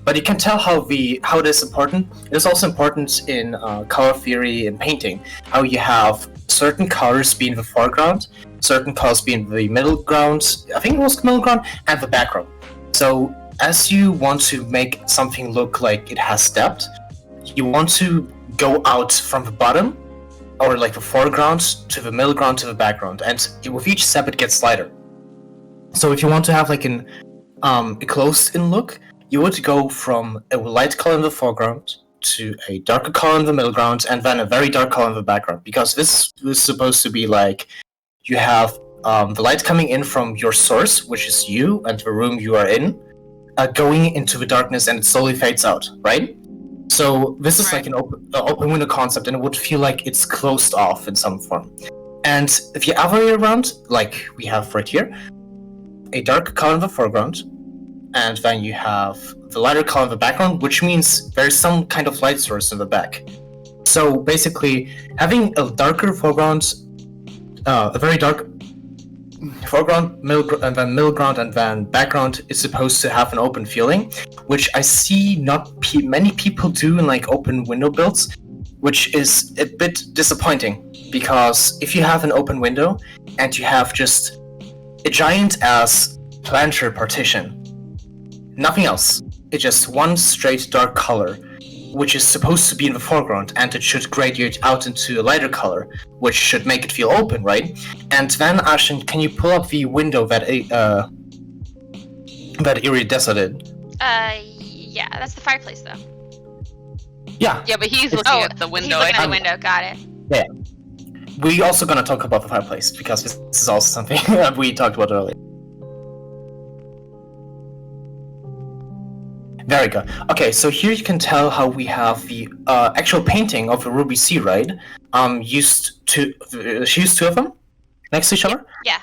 But you can tell how it is important. It is also important in color theory and painting, how you have certain colors being the foreground, certain colors being the middle ground, I think it was the middle ground, and the background. So as you want to make something look like it has depth, you want to go out from the bottom, or like the foreground, to the middle ground, to the background, and with each step it gets lighter. So if you want to have like a closed-in look, you would go from a light color in the foreground to a darker color in the middle ground, and then a very dark color in the background. Because this is supposed to be like you have the light coming in from your source, which is you and the room you are in, going into the darkness, and it slowly fades out, right? So this is like an open window concept, and it would feel like it's closed off in some form. And the other way around, like we have right here, a dark color in the foreground, and then you have the lighter color in the background, which means there's some kind of light source in the back. So basically, having a darker foreground, a very dark foreground, and then middle ground, and then background is supposed to have an open feeling, which I see not many people do in like open window builds, which is a bit disappointing, because if you have an open window and you have just a giant ass planter partition, nothing else, it's just one straight dark color, which is supposed to be in the foreground, and it should gradiate out into a lighter color, which should make it feel open, right? And then, Ashen, can you pull up the window that Iridessa did? Yeah, that's the fireplace, though. Yeah. Yeah, but he's looking at the window. He's looking at the window, got it. Yeah. We're also gonna talk about the fireplace, because this is also something that we talked about earlier. Very good. Okay, so here you can tell how we have the actual painting of a Ruby Sea, right? She used two of them next to each other. Yeah.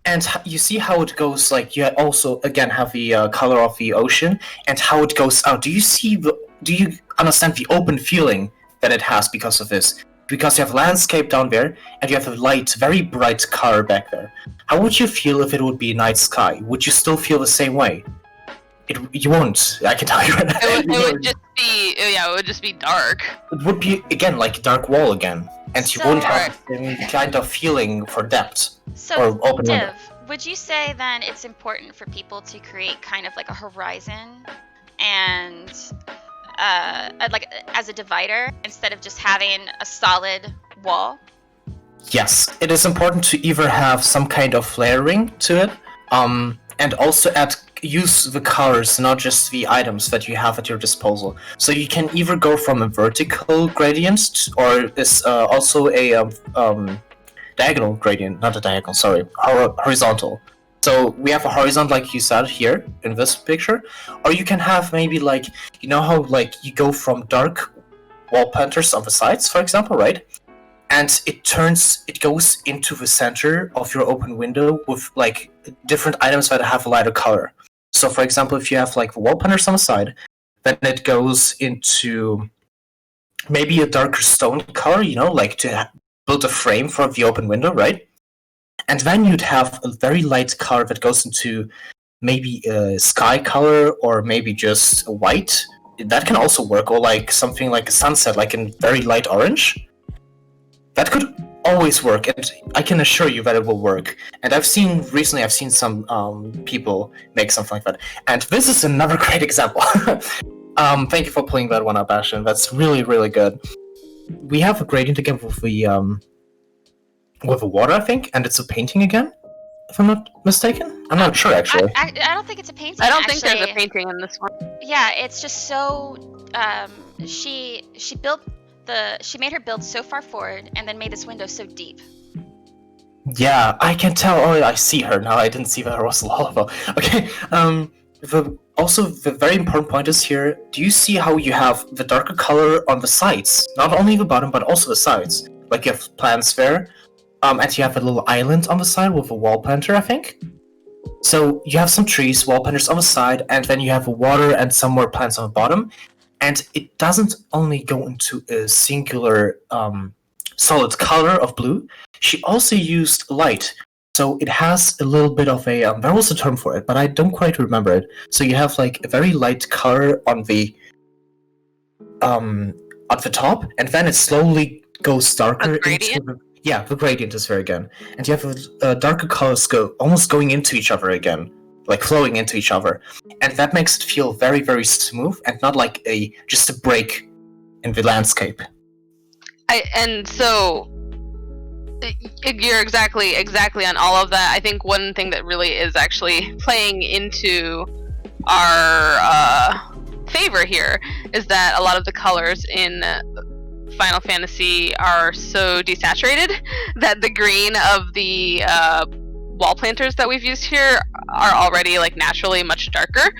And you see how it goes. Like you also again have the color of the ocean and how it goes out. Do you understand the open feeling that it has because of this? Because you have landscape down there and you have a light, very bright color back there. How would you feel if it would be night sky? Would you still feel the same way? You won't. I can tell you right now. It would just be, it would just be dark. It would be again like a dark wall again, and you wouldn't have the same kind of feeling for depth. So, or open Div, window. would you say then it's important for people to create kind of like a horizon and like as a divider instead of just having a solid wall? Yes, it is important to either have some kind of layering to it, and also use the colors, not just the items that you have at your disposal. So you can either go from a vertical gradient, or is also a diagonal gradient, not a diagonal, sorry, horizontal. So we have a horizon like you said here in this picture, or you can have maybe like, you know how like you go from dark wall planters on the sides, for example, right? And it goes into the center of your open window with like different items that have a lighter color. So for example, if you have like the wall planters on the side, then it goes into maybe a darker stone color, like to build a frame for the open window, right? And then you'd have a very light color that goes into maybe a sky color or maybe just a white. That can also work, or like something like a sunset, like in very light orange. That could always work, and I can assure you that it will work. And I've seen some people make something like that. And this is another great example. Thank you for pulling that one up, Ashen. That's really, really good. We have a gradient again with the water, I think, and it's a painting again, if I'm not mistaken. I'm not sure, actually. I don't think it's a painting. I don't think actually. there's a painting in this one. Yeah, it's just so. She made her build so far forward, and then made this window so deep. Yeah, I can tell. Oh, I see her now. I didn't see that was lava. Okay. Also, the very important point is here. Do you see how you have the darker color on the sides? Not only the bottom, but also the sides. Like you have plants there. And you have a little island on the side with a wall planter, I think. So you have some trees, wall planters on the side, and then you have water and some more plants on the bottom. And it doesn't only go into a singular solid color of blue. She also used light. So it has a little bit of a... there was a term for it, but I don't quite remember it. So you have like a very light color on the at the top, and then it slowly goes darker. A gradient? The gradient is there again. And you have a darker colors almost going into each other again, like flowing into each other. And that makes it feel very, very smooth and not like just a break in the landscape. And so you're exactly on all of that. I think one thing that really is actually playing into our favor here is that a lot of the colors in Final Fantasy are so desaturated that the green of the wall planters that we've used here are already like naturally much darker,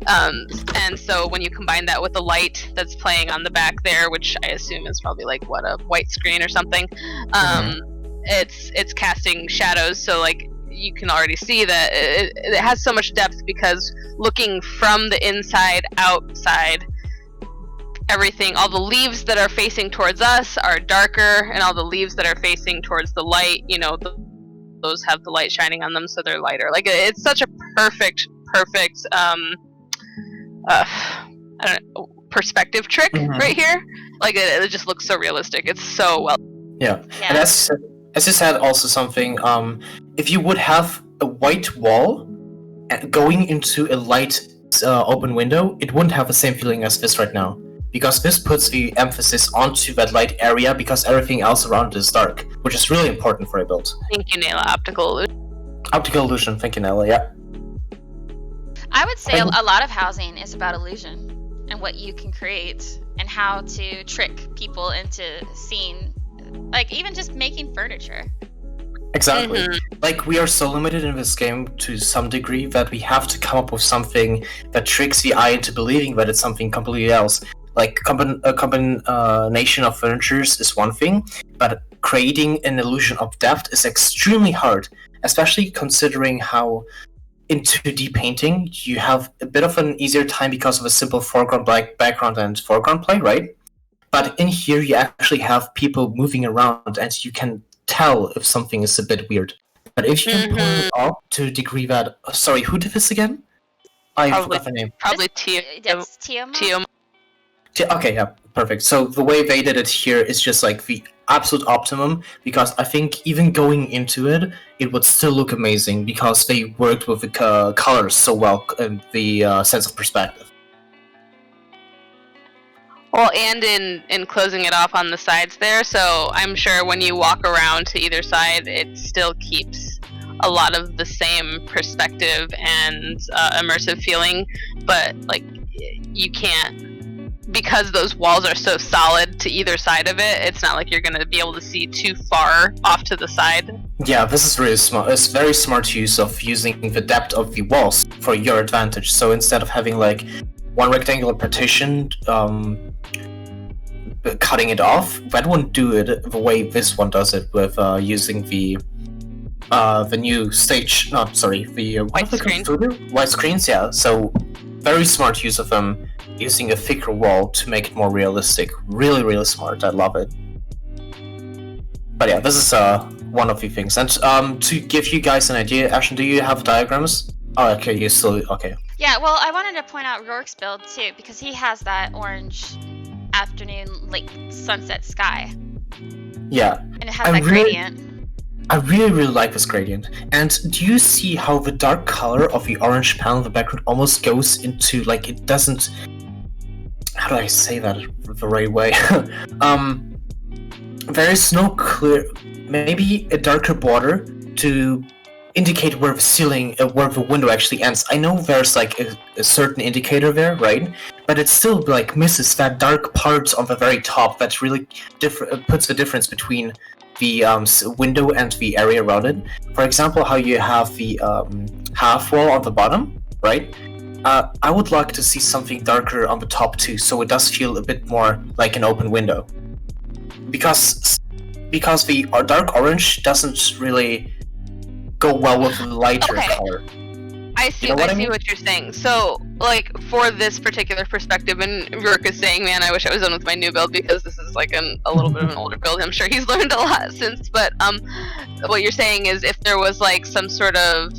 and so when you combine that with the light that's playing on the back there, which I assume is probably like a white screen or something, it's casting shadows, so like you can already see that it has so much depth because looking from the inside outside, everything, all the leaves that are facing towards us are darker, and all the leaves that are facing towards the light, those have the light shining on them, so they're lighter. Like it's such a perfect perspective trick right here. Like it just looks so realistic. It's so well. Yeah. And as you said, also something. If you would have a white wall going into a light open window, it wouldn't have the same feeling as this right now. Because this puts the emphasis onto that light area because everything else around it is dark, which is really important for a build. Thank you, Nayla. Optical illusion. Optical illusion. Thank you, Nayla. Yeah. I would say a lot of housing is about illusion and what you can create and how to trick people into seeing, like even just making furniture. Exactly. Like we are so limited in this game to some degree that we have to come up with something that tricks the eye into believing that it's something completely else. Like a combination of furnitures is one thing, but creating an illusion of depth is extremely hard, especially considering how in 2D painting you have a bit of an easier time because of a simple foreground background and foreground plane, right? But in here you actually have people moving around and you can tell if something is a bit weird. But if you can pull it off to a degree that... Sorry, who did this again? I forgot the name. Probably Tiamat. Okay, yeah, perfect. So the way they did it here is just like the absolute optimum, because I think even going into it, it would still look amazing because they worked with the colors so well and the sense of perspective. Well, and in closing it off on the sides there, so I'm sure when you walk around to either side, it still keeps a lot of the same perspective and immersive feeling, but like you can't, because those walls are so solid to either side of it, it's not like you're going to be able to see too far off to the side. Yeah, this is really smart. It's very smart use of using the depth of the walls for your advantage. So instead of having like one rectangular partition, cutting it off, that wouldn't do it the way this one does it with using the new stage. No, sorry, the white screen. White screens, yeah. So very smart use of them. using a thicker wall to make it more realistic. Really, really smart. I love it. But yeah, this is one of the things. And to give you guys an idea, Ashen, do you have diagrams? Oh, okay, you still okay. Yeah, well, I wanted to point out Rourke's build too, because he has that orange afternoon, late sunset sky. Yeah. And it has that gradient. I really, really like this gradient. And do you see how the dark color of the orange panel in the background almost goes into, like, it doesn't... How do I say that the right way? There is no clear... Maybe a darker border to indicate where the ceiling, where the window actually ends. I know there's, like, a certain indicator there, right? But it still, like, misses that dark part on the very top that really puts the difference between the window and the area around it. For example, how you have the half wall on the bottom, right? I would like to see something darker on the top too, so it does feel a bit more like an open window. Because the dark orange doesn't really go well with the lighter color. I see. I see what you're saying. So, like, for this particular perspective, and Rourke is saying, "Man, I wish I was done with my new build because this is like a little bit of an older build. I'm sure he's learned a lot since." But what you're saying is, if there was like some sort of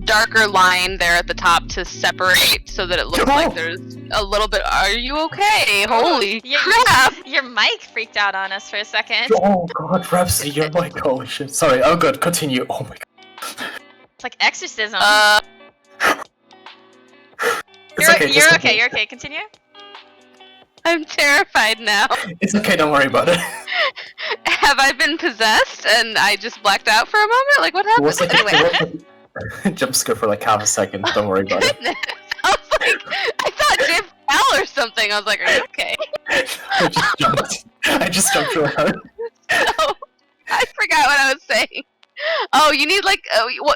darker line there at the top to separate, so that it looks like there's a little bit. Are you okay? Holy crap! Your mic freaked out on us for a second. Oh god, Rhapsody, your mic! Holy shit! Sorry. Oh god, continue. Oh my god. It's like exorcism. You're okay. You're okay. Continue. I'm terrified now. It's okay. Don't worry about it. Have I been possessed and I just blacked out for a moment? Like, what happened? It was like a jump scare for like half a second. Don't worry about it. I thought Jim fell or something. I was like, are you okay? I just jumped around. So, I forgot what I was saying. Oh, you need like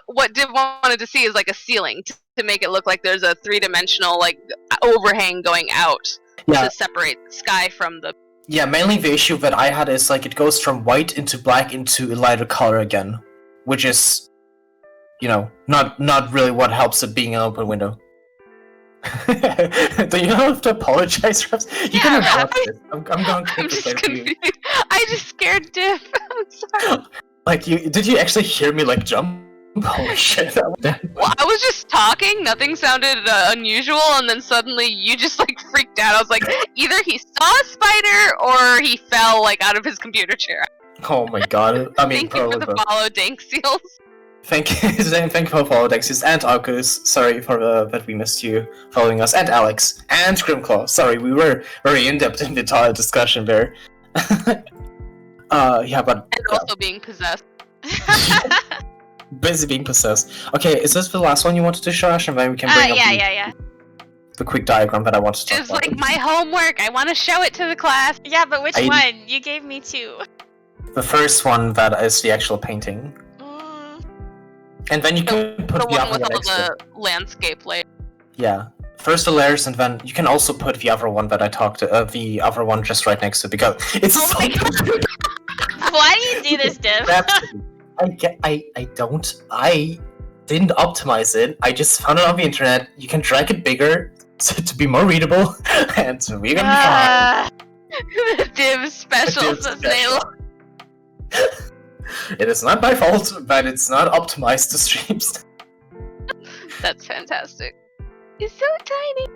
what Div wanted to see is like a ceiling to make it look like there's a three-dimensional like overhang going out to separate the sky from the. Yeah, mainly the issue that I had is like it goes from white into black into a lighter color again, which is, you know, not really what helps it being an open window. Do you have to apologize, Reps? You can watch this. I'm going to take you. I just scared Div. I'm sorry. Like, did you actually hear me, like, jump? Holy shit. Well, I was just talking, nothing sounded unusual, and then suddenly you just, like, freaked out. I was like, either he saw a spider, or he fell, like, out of his computer chair. Oh my god. I mean, thank you for the follow dank seals. Thank you for follow dank seals, and Arcus, sorry for that we missed you following us, and Alex, and Grimclaw. Sorry, we were very in-depth in the entire discussion there. Yeah, but... And also being possessed. Busy being possessed. Okay, is this the last one you wanted to show, Ash? And then we can bring up the quick diagram that I wanted to talk about. It's like my homework. I want to show it to the class. Yeah, but which one? You gave me two. The first one that is the actual painting. And then you can put the one other with one all the landscape layers. Yeah. First the layers, and then you can also put the other one that I talked to, the other one just right next to it, because it's oh my god. Why do you do this, Div? I didn't optimize it. I just found it on the internet. You can drag it bigger to be more readable, and we're gonna be fine. The Div special, It is not my fault, but it's not optimized to streams. That's fantastic. It's so tiny.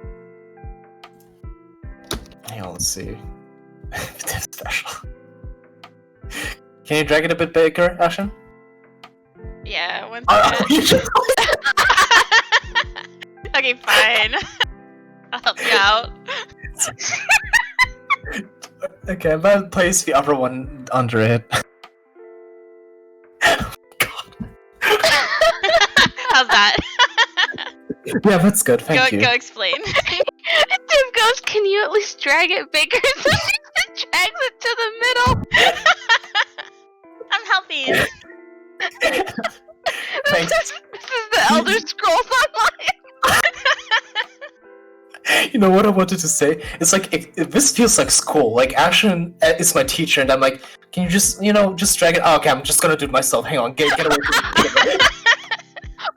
Hang on, let's see. It's special. Can you drag it a bit bigger, Ashen? Yeah, one second. Okay, fine. I'll help you out. Okay, I'm gonna place the other one under it. How's that? Yeah, that's good, thank you. Go explain. Tim goes, can you at least drag it bigger? So she just drags it to the middle. I'm helping. Thanks. This is the Elder Scrolls Online. You know what I wanted to say? It's like, if this feels like school. Like, Ashen is my teacher, and I'm like, can you just, just drag it? Oh, okay, I'm just gonna do it myself. Hang on, get away from me.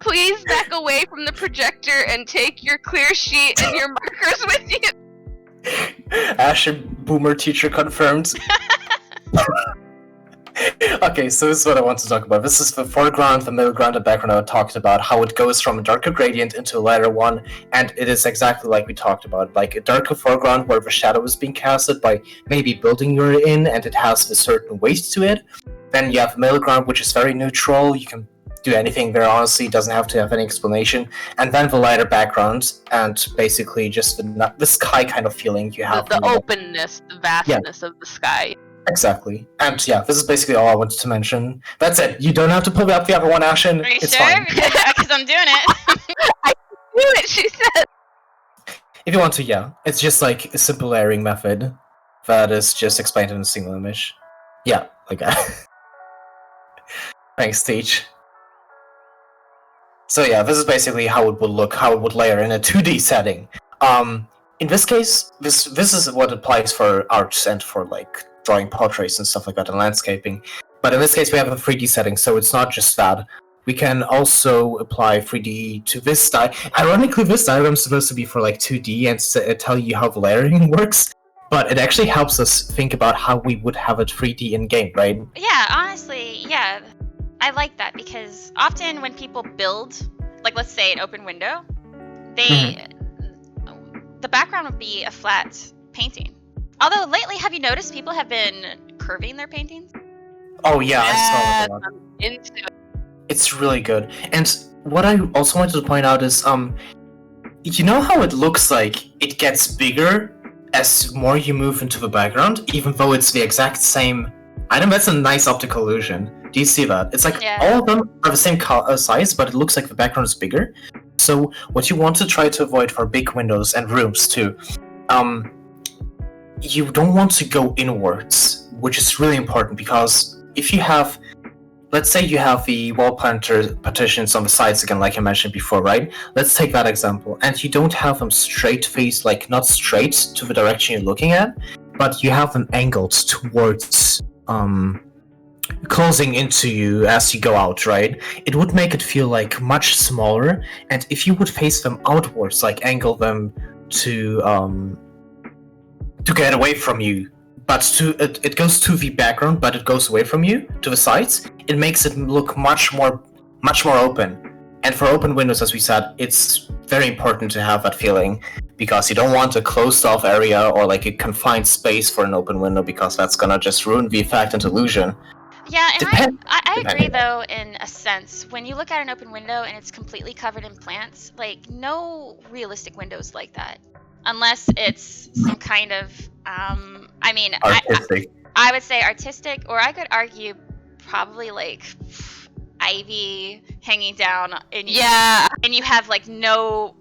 Please back away from the projector and take your clear sheet and your markers with you. Ashen boomer teacher confirmed. Okay, so this is what I want to talk about. This is the foreground, the middle ground, and background I talked about, how it goes from a darker gradient into a lighter one, and it is exactly like we talked about, like a darker foreground where the shadow is being casted by maybe building you're in, and it has a certain weight to it. Then you have the middle ground, which is very neutral, you can do anything there, honestly, it doesn't have to have any explanation. And then the lighter background, and basically just the sky kind of feeling you have. The openness, the vastness of the sky. Exactly. And yeah, this is basically all I wanted to mention. That's it. You don't have to pull up the other one, Ashen. Are you It's sure? fine. Because I'm doing it. I knew it, she said. If you want to, yeah. It's just like a simple layering method that is just explained in a single image. Yeah, like that. Thanks, Teach. So yeah, this is basically how it would look, how it would layer in a 2D setting. In this case, this is what applies for arts and for like drawing portraits and stuff like that and landscaping. But in this case, we have a 3D setting, so it's not just that. We can also apply 3D to this style. Ironically, this diagram is supposed to be for like 2D and tell you how the layering works, but it actually helps us think about how we would have it 3D in game, right? Yeah, honestly, yeah. I like that because often when people build, like let's say an open window, the background would be a flat painting. Although lately, have you noticed people have been curving their paintings? Oh yeah, I saw that a lot. I'm into it. It's really good. And what I also wanted to point out is, you know how it looks like it gets bigger as more you move into the background, even though it's the exact same item? That's a nice optical illusion. Do you see that? It's like all of them are the same size, but it looks like the background is bigger. So what you want to try to avoid for big windows and rooms too, you don't want to go inwards, which is really important because if you have, let's say you have the wall partitions on the sides again, like I mentioned before, right? Let's take that example. And you don't have them straight face, like not straight to the direction you're looking at, but you have them angled towards, closing into you as you go out, right? It would make it feel like much smaller, and if you would face them outwards, like angle them to get away from you, but it goes to the background, but it goes away from you to the sides, it makes it look much more open. And for open windows, as we said, it's very important to have that feeling because you don't want a closed off area or like a confined space for an open window because that's gonna just ruin the effect and illusion. Yeah, and I agree though in a sense. When you look at an open window and it's completely covered in plants, like no realistic windows like that. Unless it's some kind of, I mean, Artistic. I would say artistic, or I could argue probably like ivy hanging down. And you have like no,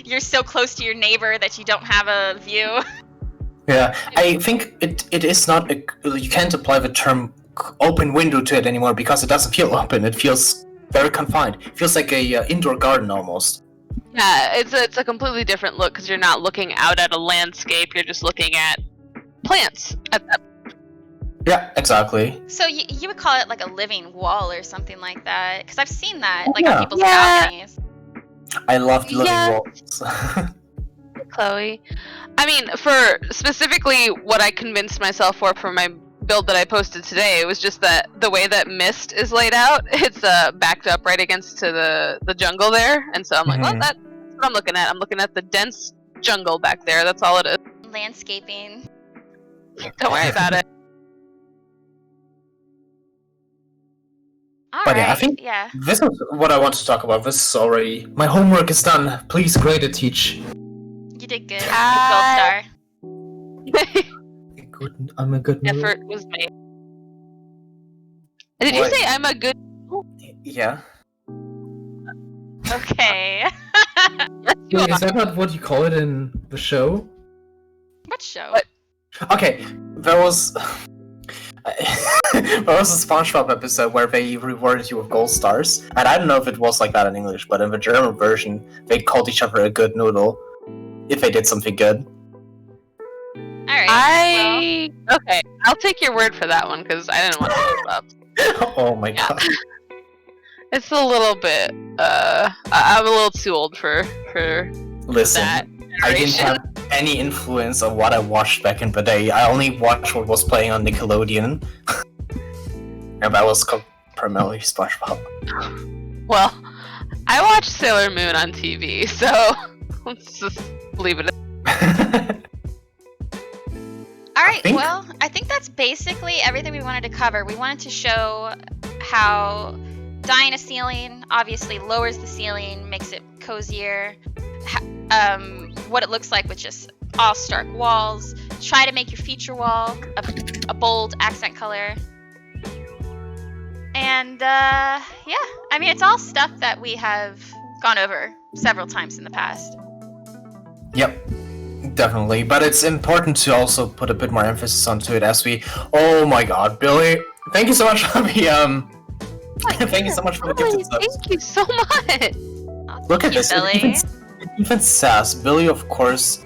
you're so close to your neighbor that you don't have a view. Yeah, I think it is not, you can't apply the term open window to it anymore because it doesn't feel open, it feels very confined. It feels like a indoor garden almost. Yeah, it's a completely different look because you're not looking out at a landscape, you're just looking at plants. Yeah, exactly. So you would call it like a living wall or something like that? Because I've seen that like on people's balconies. I love living walls. Chloe. I mean, for specifically what I convinced myself for my build that I posted today, it was just that the way that mist is laid out, it's backed up right against to the jungle there, and so I'm like, well, that's what I'm looking at. I'm looking at the dense jungle back there. That's all it is. Landscaping. Don't worry about it. All But right. yeah, I think this is what I want to talk about. This is already, my homework is done. Please grade it, Teach. You did good. Gold star. I'm a good Effort was made. Did you say I'm a good? Yeah. Okay. Wait, is that not what you call it in the show? What show? What? Okay, there was a SpongeBob episode where they rewarded you with gold stars, and I don't know if it was like that in English, but in the German version, they called each other a good noodle if they did something good. Alright. Okay, I'll take your word for that one because I didn't want to look up. Oh my god. It's a little bit. I'm a little too old for Listen, that. I didn't generation. have any influence on what I watched back in the day. I only watched what was playing on Nickelodeon. And that was primarily SpongeBob. Well, I watched Sailor Moon on TV, so let's just leave it at All right, think- well, I think that's basically everything we wanted to cover. We wanted to show how dyeing a ceiling obviously lowers the ceiling, makes it cozier, what it looks like with just all stark walls. Try to make your feature wall a bold accent color. And yeah, I mean, it's all stuff that we have gone over several times in the past. Yep, definitely. But it's important to also put a bit more emphasis onto it as we. Oh my God, Billy! Thank you so much for the Thank you so much for the gifted subs. Thank you so much. Oh, Look at thank you, this. Billy. It even says Billy, of course,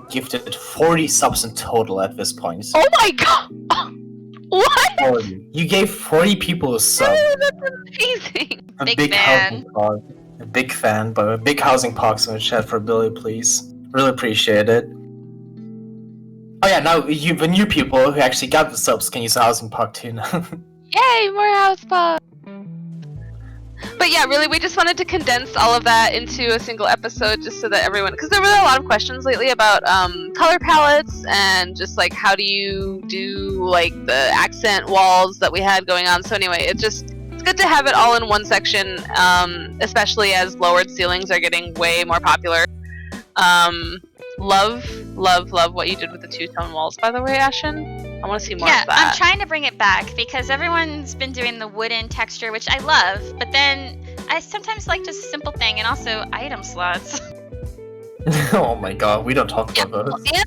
gifted 40 subs in total at this point. Oh my god! What? 40. You gave 40 people a sub. That's amazing. A Big housing fan. pog. A big fan, but a big housing pox in the chat for Billy, please. Really appreciate it. Oh yeah, now the new people who actually got the subs can use the housing pog too now. Yay, more house pop. But yeah, really, we just wanted to condense all of that into a single episode just so that everyone, because there were a lot of questions lately about color palettes and just like how do you do like the accent walls that we had going on. So anyway, it's good to have it all in one section, especially as lowered ceilings are getting way more popular. Love what you did with the two-tone walls, by the way, Ashen. I want to see more Yeah, of that. I'm trying to bring it back because everyone's been doing the wooden texture, which I love, but then I sometimes like just a simple thing and also item slots. Oh my god, we don't talk about those.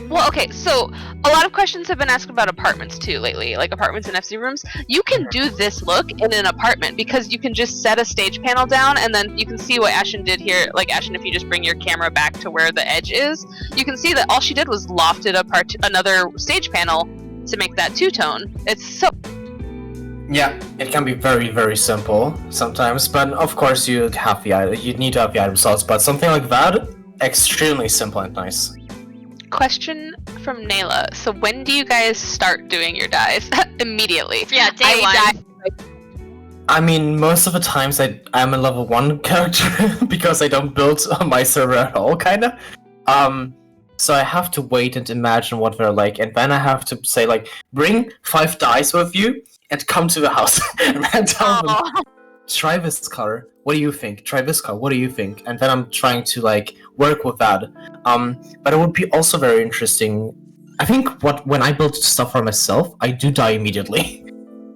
Well, okay, so a lot of questions have been asked about apartments too lately, like apartments and FC rooms. You can do this look in an apartment because you can just set a stage panel down and then you can see what Ashen did here. Like Ashen, if you just bring your camera back to where the edge is, you can see that all she did was lofted another stage panel to make that two-tone. It's so... Yeah, it can be very, very simple sometimes, but of course you need to have the item slots, but something like that, extremely simple and nice. Question from Nayla. So when do you guys start doing your dyes? Immediately. Yeah, day one. I mean, most of the times I'm a level 1 character because I don't build on my server at all, kinda. So I have to wait and imagine what they're like, and then I have to say, like, bring 5 dice with you and come to the house and tell them, try this color, what do you think? Try this color, what do you think? And then I'm trying to, like, work with that. But it would be also very interesting. I think when I build stuff for myself, I do die immediately.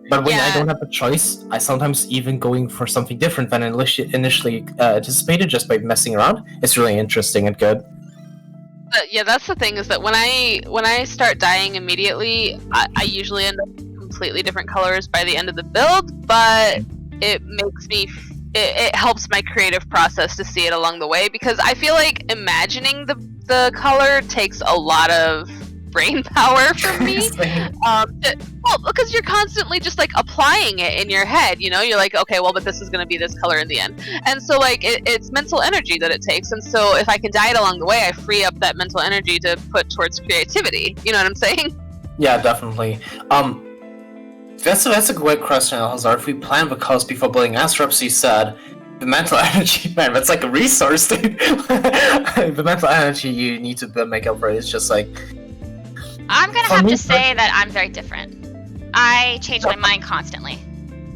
But when I don't have a choice, I sometimes even going for something different than initially anticipated just by messing around. It's really interesting and good. Yeah, that's the thing is that when I start dyeing immediately, I usually end up with completely different colors by the end of the build, but it makes me... It helps my creative process to see it along the way because I feel like imagining the color takes a lot of brain power from me. Well, because you're constantly just like applying it in your head, you know? You're like, okay, well, but this is going to be this color in the end. And so like it's mental energy that it takes. And so if I can dye it along the way, I free up that mental energy to put towards creativity. You know what I'm saying? Yeah, definitely. That's a great question, Alhazar. If we plan the colors before building Astrupsy said, the mental energy, man, that's like a resource, dude. The mental energy you need to make up for it is just like... I'm gonna have to say that I'm very different. I change my mind constantly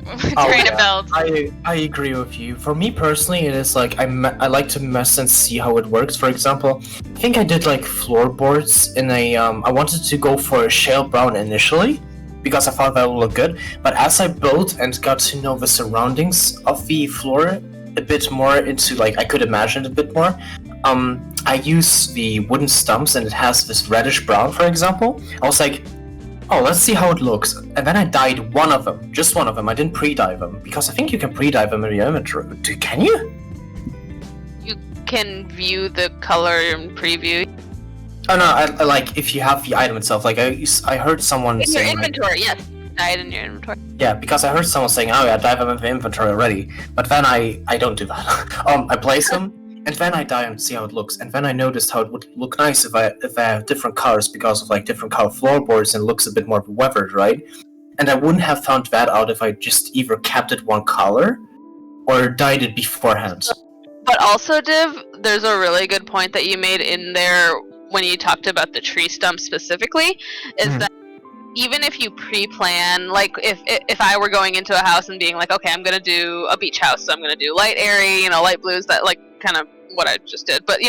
during a build. I agree with you. For me personally, it is like I like to mess and see how it works. For example, I think I did like floorboards in a... I wanted to go for a shale brown initially, because I thought that would look good, but as I built and got to know the surroundings of the floor a bit more into, like, I could imagine it a bit more, I use the wooden stumps and it has this reddish brown, for example. I was like, oh, let's see how it looks. And then I dyed one of them, just one of them. I didn't pre-dye them, because I think you can pre-dye them in your inventory. Can you? You can view the color in preview. Oh no, I like if you have the item itself. Like I heard someone In your saying, inventory, like, yes. died in your inventory. Yeah, because I heard someone saying, "Oh yeah, I have them in the inventory already," but then I don't do that. I place them, and then I die and see how it looks, and then I noticed how it would look nice if I have different colors because of like different color floorboards and looks a bit more weathered, right? And I wouldn't have found that out if I just either kept it one color or dyed it beforehand. But also, Div, there's a really good point that you made in there when you talked about the tree stump specifically, is that even if you pre-plan, like if I were going into a house and being like, okay, I'm gonna do a beach house, so I'm gonna do light airy, light blues, that like kind of what I just did. But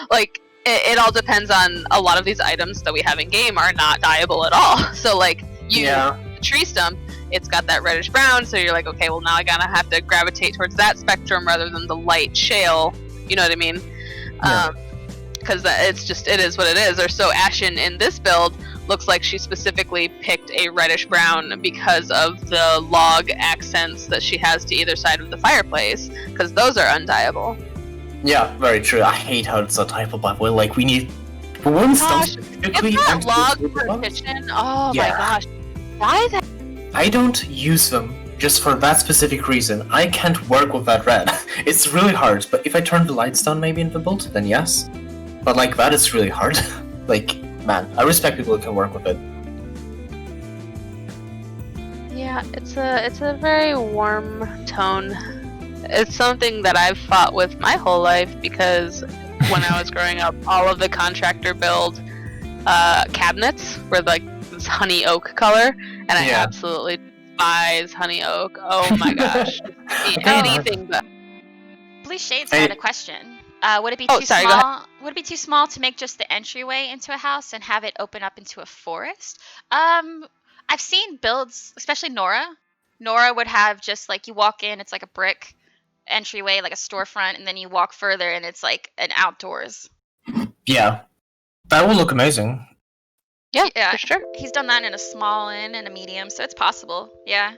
like it all depends on a lot of these items that we have in game are not dyeable at all. So like the tree stump, it's got that reddish brown, so you're like, okay, well now I gotta have to gravitate towards that spectrum rather than the light shale. You know what I mean? Because it is what it is. Or so Ashen in this build looks like she specifically picked a reddish brown because of the log accents that she has to either side of the fireplace, because those are undyeable. Yeah, very true. I hate how it's undyeable, by the way. Like, we need... But one stuff specifically... It's not log per kitchen. Oh my gosh. Why that? I don't use them just for that specific reason. I can't work with that red. It's really hard, but if I turn the lights down maybe in the build, then yes. But like, that is really hard. Like... Man, I respect people who can work with it. Yeah, it's a very warm tone. It's something that I've fought with my whole life because when I was growing up, all of the contractor build cabinets were like this honey oak color, and I absolutely despise honey oak. Oh my gosh, anything but. Blue Shades had a question. Would it be too sorry, small? Would it be too small to make just the entryway into a house and have it open up into a forest? I've seen builds, especially Nora. Nora would have just like you walk in, it's like a brick entryway, like a storefront, and then you walk further, and it's like an outdoors. Yeah, that will look amazing. Yeah, for sure. He's done that in a small and a medium, so it's possible. Yeah.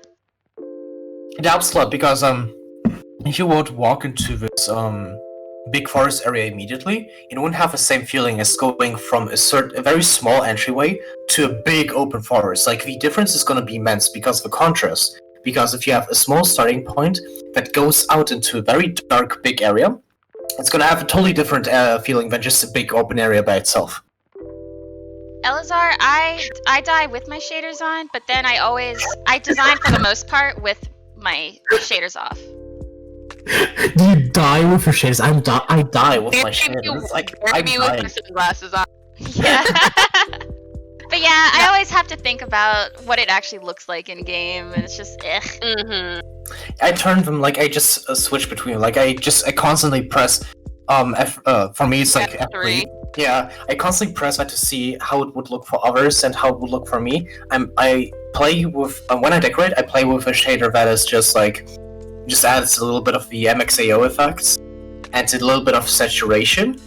It helps a lot because if you would walk into this big forest area immediately, it wouldn't have the same feeling as going from a very small entryway to a big open forest. Like, the difference is going to be immense because of the contrast. Because if you have a small starting point that goes out into a very dark, big area, it's going to have a totally different feeling than just a big open area by itself. Elazar, I dye with my shaders on, but then I design for the most part with my shaders off. Do you dye with your shaders? I dye with my shaders. Like, I me with my sunglasses on. Yeah. But yeah, I always have to think about what it actually looks like in game, and it's just I turn them, like, I just switch between, like, I constantly press for me it's like F3. Yeah, I constantly press that to see how it would look for others and how it would look for me. I play with when I decorate, I play with a shader that is just adds a little bit of the MXAO effects and a little bit of saturation.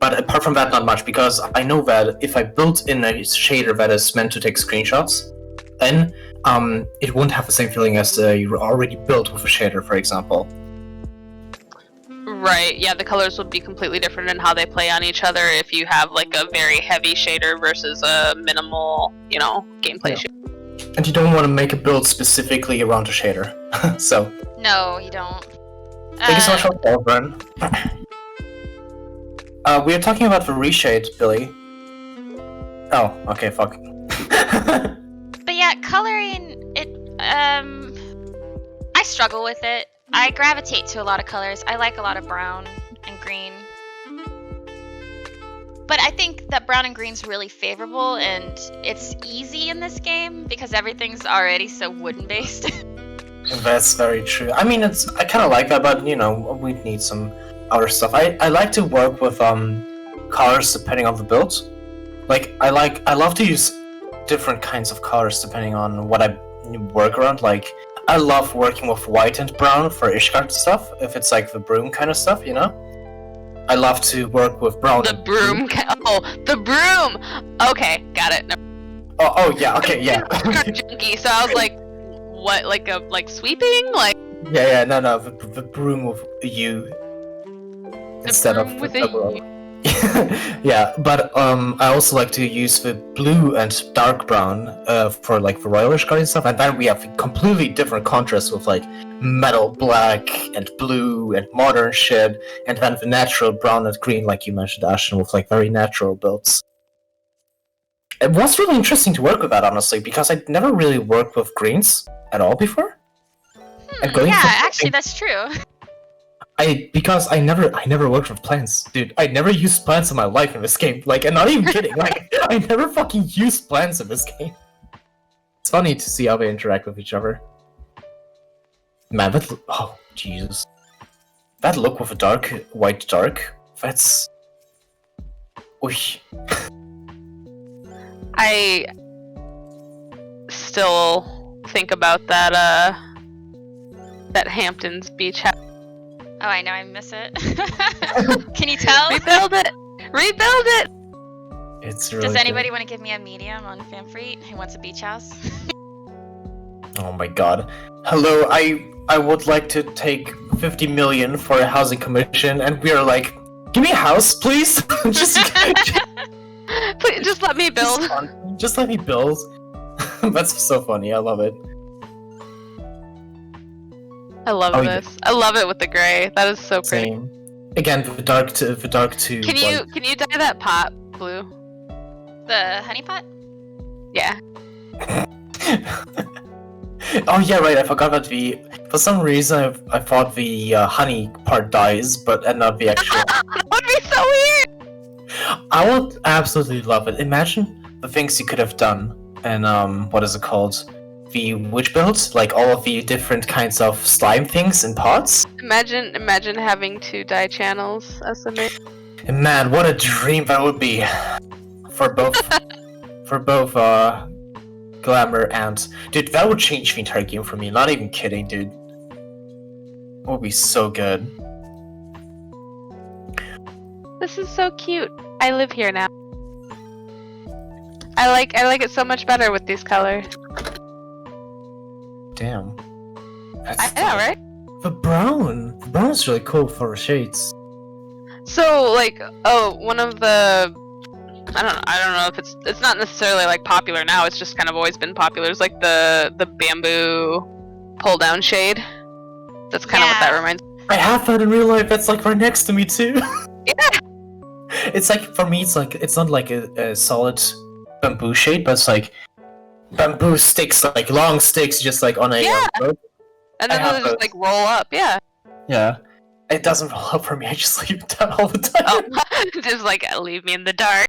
But apart from that, not much, because I know that if I build in a shader that is meant to take screenshots, then it won't have the same feeling as you already built with a shader, for example. Right, yeah, the colors would be completely different in how they play on each other if you have like a very heavy shader versus a minimal, gameplay shader. And you don't want to make a build specifically around a shader, so... No, you don't. Thank you so much for the call, Bren. We are talking about the reshade, Billy. Oh, okay, fuck. But yeah, coloring, I struggle with it. I gravitate to a lot of colors. I like a lot of brown and green. But I think that brown and green's really favorable, and it's easy in this game because everything's already so wooden-based. That's very true. I mean, I kind of like that, but, we need some other stuff. I like to work with colors depending on the build. Like, I love to use different kinds of colors depending on what I work around. Like, I love working with white and brown for Ishgard stuff, if it's like the broom kind of stuff, I love to work with brown. The broom? The broom! Okay, got it. Oh yeah, okay, yeah. Junkie, so I was like, what, like sweeping? Like... Yeah, no, the broom with you. Instead of with a U. Yeah, but I also like to use the blue and dark brown for like the royalish card and stuff, and then we have completely different contrasts with like metal black and blue and modern shit, and then the natural brown and green, like you mentioned, Ashen, with like very natural builds. It was really interesting to work with that, honestly, because I'd never really worked with greens at all before. And going Yeah, from actually, that's true. because I never worked with plants, dude. I never used plants in my life in this game. Like, and not even kidding. Like, I never fucking used plants in this game. It's funny to see how they interact with each other. Man, oh Jesus, that look with a dark white dark. That's. Oosh. I still think about that Hamptons beach house. Oh, I know, I miss it. Can you tell? Rebuild it! Rebuild it! It's really Does anybody good. want to give me a medium on Fanfreet who wants a beach house? Oh my god. Hello, I would like to take 50 million for a housing commission, and we are like, give me a house, please. just Please, just let me build. Just let me build. That's so funny. I love it. I love yeah. this. I love it with the gray. That is so pretty. Same. Again, the dark to Can you dye that pot blue? The honey pot? Yeah. Oh yeah, right. I forgot that for some reason I thought the honey part dies, but and not the actual. That would be so weird. I would absolutely love it. Imagine the things you could have done, and what is it called? The witch builds, like all of the different kinds of slime things in pots. Imagine having 2 dye channels as a main. And man, what a dream that would be for both glamour and dude. That would change the entire game for me. Not even kidding, dude. It would be so good. This is so cute. I live here now. I like it so much better with these colors. Damn. I know, right? The brown is really cool for shades. So like, one of the I don't know if it's not necessarily like popular now. It's just kind of always been popular. It's like the bamboo pull down shade. That's kind of what that reminds me. I have that in real life. That's like right next to me too. Yeah. It's like for me, it's not like a solid bamboo shade, but it's like bamboo sticks, like long sticks, just like on a rope. And then they'll just like roll up. Yeah. Yeah. It doesn't roll up for me. I just leave it down all the time. Oh, just like leave me in the dark.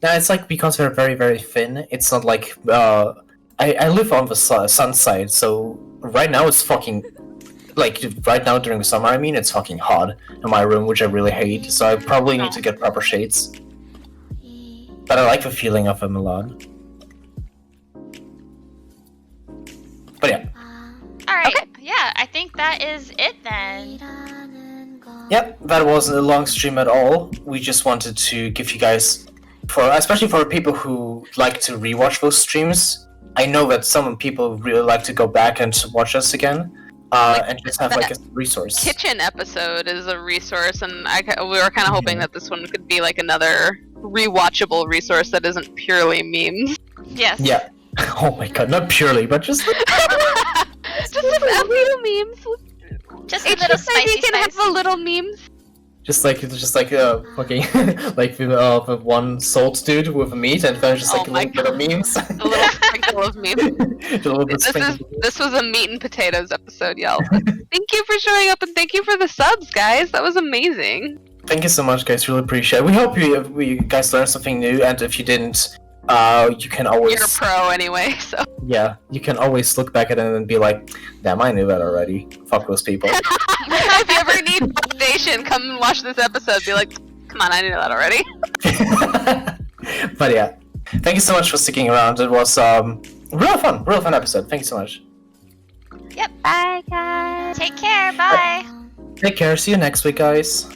No, it's like because they're very, very thin. It's not like I live on the sun side, so right now it's fucking like right now during the summer. I mean, it's fucking hot in my room, which I really hate. So I probably need to get proper shades. But I like the feeling of them a lot. But yeah. Alright, yeah, I think that is it then. Yep, that wasn't a long stream at all. We just wanted to give you guys, especially for people who like to rewatch those streams. I know that some people really like to go back and watch us again, and just have like a resource. Kitchen episode is a resource, and we were kind of hoping that this one could be like another rewatchable resource that isn't purely memes. Yes. Yeah. Oh my god, not purely, but just like just a few memes. Just a little spicy can spice. have a little memes. just like fucking like the one salt dude with meat, and then just like a little bit of memes. A little sprinkle of memes. This was a meat and potatoes episode, y'all. Thank you for showing up, and thank you for the subs, guys. That was amazing. Thank you so much, guys. Really appreciate it. We hope you guys learned something new, and if you didn't, you can always. You're a pro anyway, so. Yeah, you can always look back at it and be like, "Damn, I knew that already." Fuck those people. If you ever need validation, come and watch this episode. Be like, "Come on, I knew that already." But yeah, thank you so much for sticking around. It was real fun episode. Thank you so much. Yep. Bye, guys. Take care. Bye. Take care. See you next week, guys.